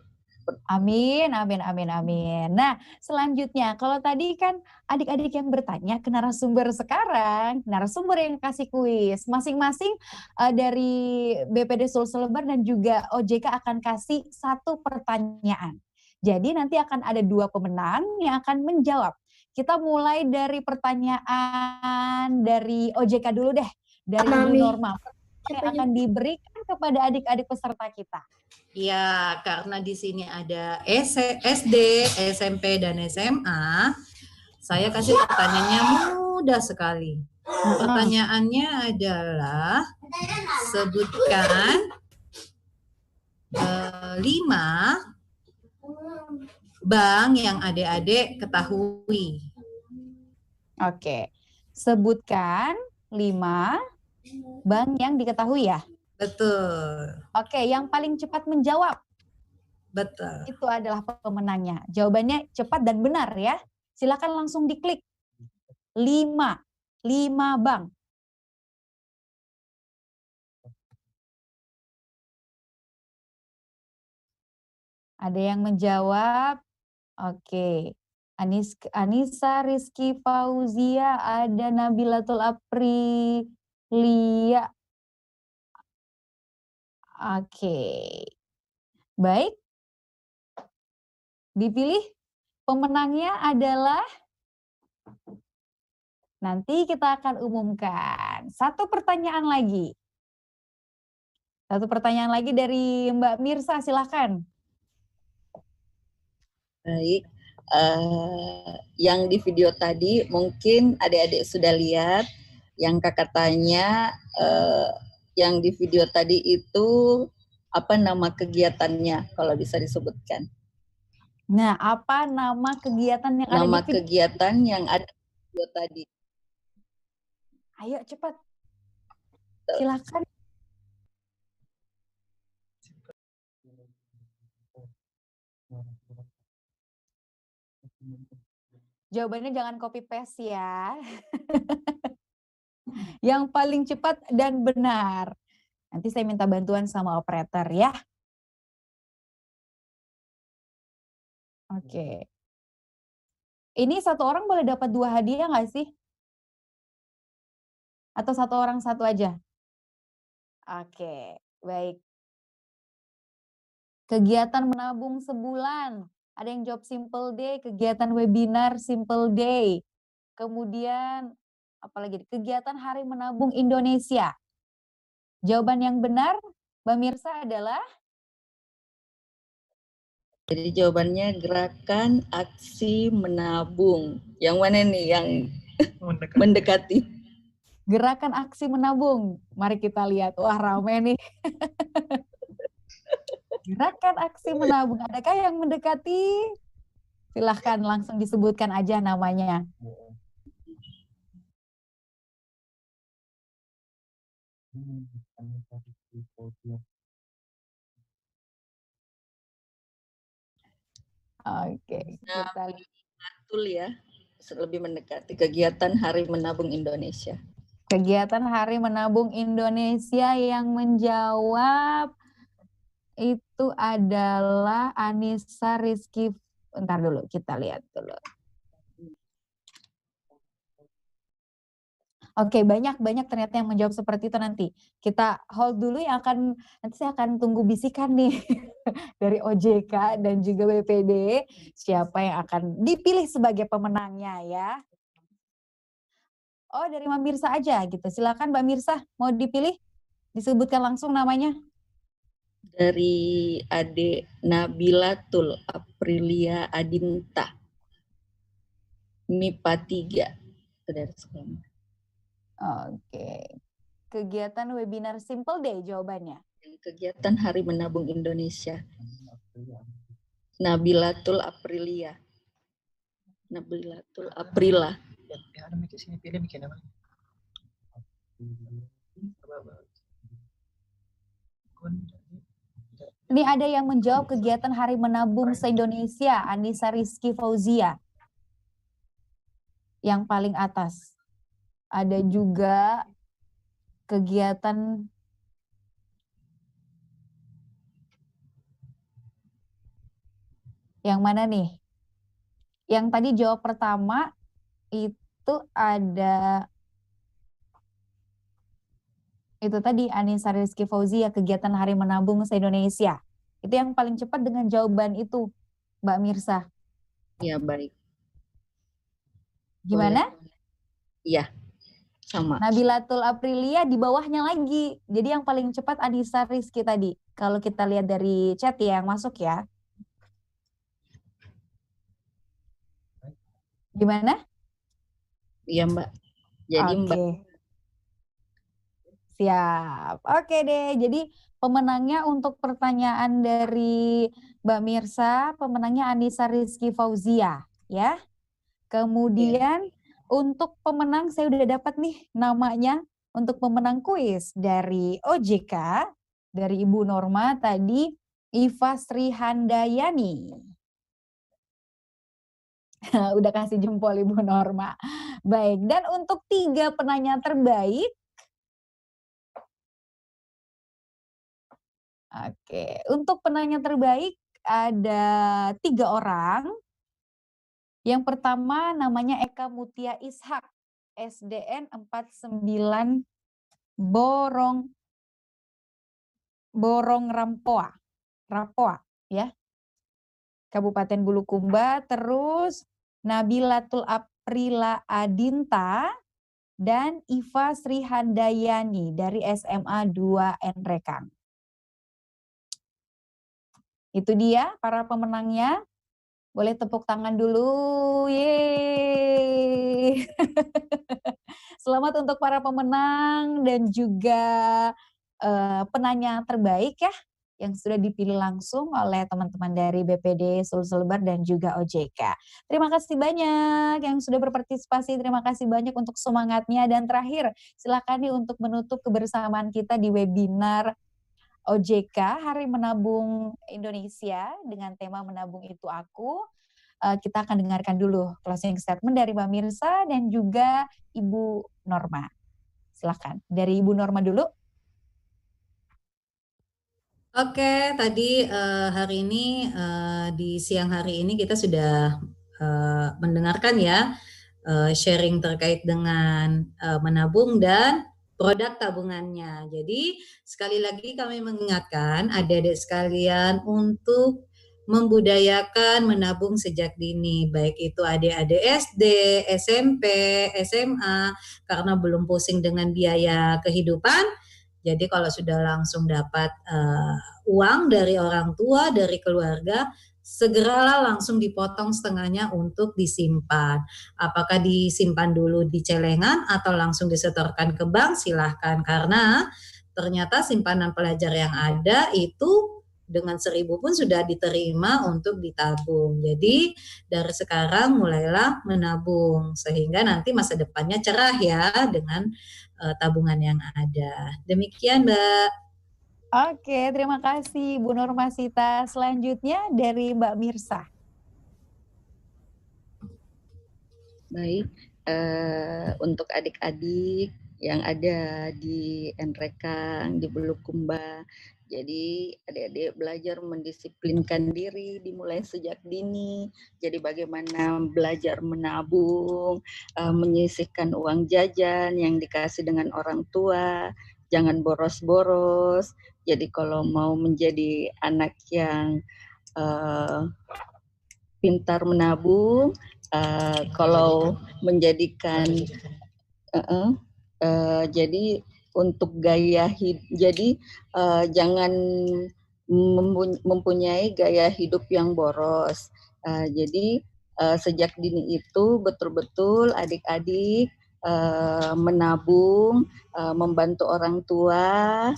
Amin, amin, amin, amin. Nah, selanjutnya, kalau tadi kan adik-adik yang bertanya ke narasumber sekarang, narasumber yang kasih kuis, masing-masing dari BPD Sulselbar dan juga OJK akan kasih satu pertanyaan. Jadi nanti akan ada 2 pemenang yang akan menjawab. Kita mulai dari pertanyaan dari OJK dulu deh, dari Ibu Norma. Yang akan diberikan kepada adik-adik peserta kita. Ya, karena di sini ada SD, SMP, dan SMA, saya kasih pertanyaannya mudah sekali. Pertanyaannya adalah sebutkan 5 bank yang adik-adik ketahui. Oke, sebutkan 5 bank yang diketahui ya. Betul. Oke, yang paling cepat menjawab Betul. itu adalah pemenangnya. Jawabannya cepat dan benar ya. Silakan langsung diklik. 5 bank. Ada yang menjawab. Oke. Anissa Rizky Fauzia, ada Nabilatul Aprilia. Oke. Baik. Dipilih pemenangnya adalah, nanti kita akan umumkan. Satu pertanyaan lagi dari Mbak Mirsa, silakan. Baik, yang di video tadi mungkin adik-adik sudah lihat, yang kakak tanya, yang di video tadi itu apa nama kegiatannya, kalau bisa disebutkan. Nah, apa nama kegiatan yang ada Nama di video? kegiatan yang ada di video tadi. Ayo cepat. Silakan. Jawabannya jangan copy paste ya. Yang paling cepat dan benar. Nanti saya minta bantuan sama operator ya. Oke. Ini satu orang boleh dapat 2 hadiah nggak sih? Atau satu orang satu aja? Oke, baik. Kegiatan menabung sebulan. Ada yang jawab simple day, kegiatan webinar simple day. Kemudian apalagi kegiatan Hari Menabung Indonesia. Jawaban yang benar, Mbak Mirsa, adalah? Jadi jawabannya gerakan aksi menabung. Yang mana nih yang mendekati? Gerakan aksi menabung. Mari kita lihat. Wah, rame nih. Gerakan aksi menabung. Adakah yang mendekati? Silahkan langsung disebutkan aja namanya. Oke, kita lihat. Betul ya, lebih mendekati kegiatan Hari Menabung Indonesia. Kegiatan Hari Menabung Indonesia yang menjawab itu adalah Anissa Rizky. Bentar dulu, kita lihat dulu. Oke, banyak ternyata yang menjawab seperti itu nanti. Kita hold dulu, nanti saya akan tunggu bisikan nih dari OJK dan juga BPD siapa yang akan dipilih sebagai pemenangnya ya. Oh, dari Mbak Mirsa aja gitu. Silakan Mbak Mirsa, mau dipilih? Disebutkan langsung namanya. Dari Ade Nabilatul Aprilia Adinta. MIPA 3. Saudara sekolah. Oke. Kegiatan webinar Simple Day jawabannya. Kegiatan Hari Menabung Indonesia. Nabilatul Aprilia. Nabilatul Aprila. Ini ada yang menjawab kegiatan Hari Menabung se-Indonesia, Anissa Rizky Fauzia. Yang paling atas. Ada juga kegiatan yang mana nih? Yang tadi jawab pertama itu ada itu tadi Anissa Rizky Fauzia, kegiatan Hari Menabung se-Indonesia. Itu yang paling cepat dengan jawaban itu, Mbak Mirsa. Ya, baik. Gimana? Iya, sama. Nabilatul Aprilia di bawahnya lagi. Jadi yang paling cepat Anissa Rizky tadi. Kalau kita lihat dari chat ya, yang masuk ya. Gimana? Iya, Mbak. Jadi Oke. Mbak. Siap. Oke deh. Jadi pemenangnya untuk pertanyaan dari Mbak Mirsa, pemenangnya Anissa Rizky Fauzia, ya. Kemudian untuk pemenang saya udah dapat nih namanya untuk pemenang kuis dari OJK, dari Ibu Norma tadi, Iva Sri Handayani. Udah kasih jempol Ibu Norma. Baik, dan untuk 3 penanya terbaik, oke, untuk penanya terbaik ada 3 orang. Yang pertama namanya Eka Mutia Ishak, SDN 49 Borong Rapoa ya. Kabupaten Bulukumba. Terus Nabilatul Aprila Adinta dan Iva Sri Handayani dari SMA 2 Enrekang. Itu dia para pemenangnya. Boleh tepuk tangan dulu. Yeay. Selamat untuk para pemenang dan juga penanya terbaik ya, yang sudah dipilih langsung oleh teman-teman dari BPD Sulselbar dan juga OJK. Terima kasih banyak yang sudah berpartisipasi, terima kasih banyak untuk semangatnya. Dan terakhir, silakan nih untuk menutup kebersamaan kita di webinar OJK Hari Menabung Indonesia dengan tema Menabung Itu Aku. Kita akan dengarkan dulu closing statement dari Mbak Mirsa dan juga Ibu Norma. Silakan dari Ibu Norma dulu. Oke, tadi hari ini di siang hari ini kita sudah mendengarkan ya sharing terkait dengan menabung dan produk tabungannya. Jadi sekali lagi kami mengingatkan adik-adik sekalian untuk membudayakan menabung sejak dini, baik itu adik-adik SD, SMP, SMA, karena belum pusing dengan biaya kehidupan. Jadi kalau sudah langsung dapat uang dari orang tua, dari keluarga, segeralah langsung dipotong setengahnya untuk disimpan. Apakah disimpan dulu di celengan atau langsung disetorkan ke bank, silahkan. Karena ternyata simpanan pelajar yang ada itu dengan 1.000 pun sudah diterima untuk ditabung. Jadi dari sekarang mulailah menabung sehingga nanti masa depannya cerah ya dengan tabungan yang ada. Demikian Mbak. Oke, terima kasih Bu Normasita. Selanjutnya dari Mbak Mirsa. Baik, untuk adik-adik yang ada di Enrekang, di Bulukumba, jadi adik-adik belajar mendisiplinkan diri dimulai sejak dini. Jadi bagaimana belajar menabung, menyisihkan uang jajan yang dikasih dengan orang tua, jangan boros-boros. Jadi kalau mau menjadi anak yang pintar menabung, kalau menjadikan jadi untuk gaya hidup, jadi jangan mempunyai gaya hidup yang boros. Jadi sejak dini itu betul-betul adik-adik menabung, membantu orang tua,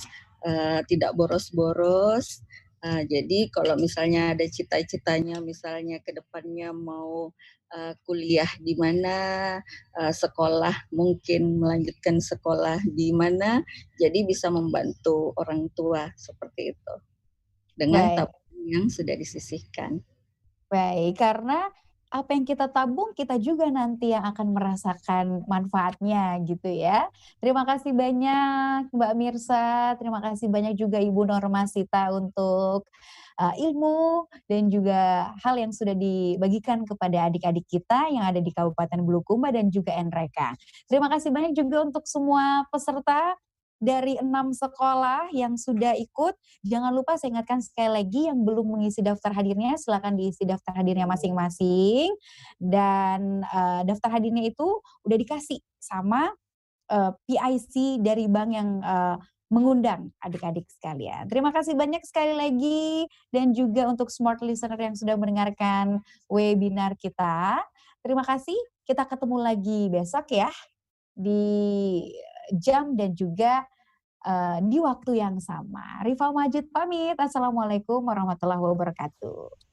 tidak boros-boros, Jadi kalau misalnya ada cita-citanya, misalnya ke depannya mau kuliah di mana, sekolah mungkin melanjutkan sekolah di mana, jadi bisa membantu orang tua seperti itu dengan Baik. tabungan yang sudah disisihkan. Baik, karena apa yang kita tabung, kita juga nanti yang akan merasakan manfaatnya gitu ya. Terima kasih banyak Mbak Mirsa, terima kasih banyak juga Ibu Normasita untuk ilmu dan juga hal yang sudah dibagikan kepada adik-adik kita yang ada di Kabupaten Bulukumba dan juga NRK. Terima kasih banyak juga untuk semua peserta dari 6 sekolah yang sudah ikut. Jangan lupa saya ingatkan sekali lagi yang belum mengisi daftar hadirnya silakan diisi daftar hadirnya masing-masing dan daftar hadirnya itu udah dikasih sama PIC dari bank yang mengundang adik-adik sekalian. Terima kasih banyak sekali lagi dan juga untuk smart listener yang sudah mendengarkan webinar kita. Terima kasih. Kita ketemu lagi besok ya di jam dan juga di waktu yang sama. Rifa Majid pamit. Assalamualaikum warahmatullahi wabarakatuh.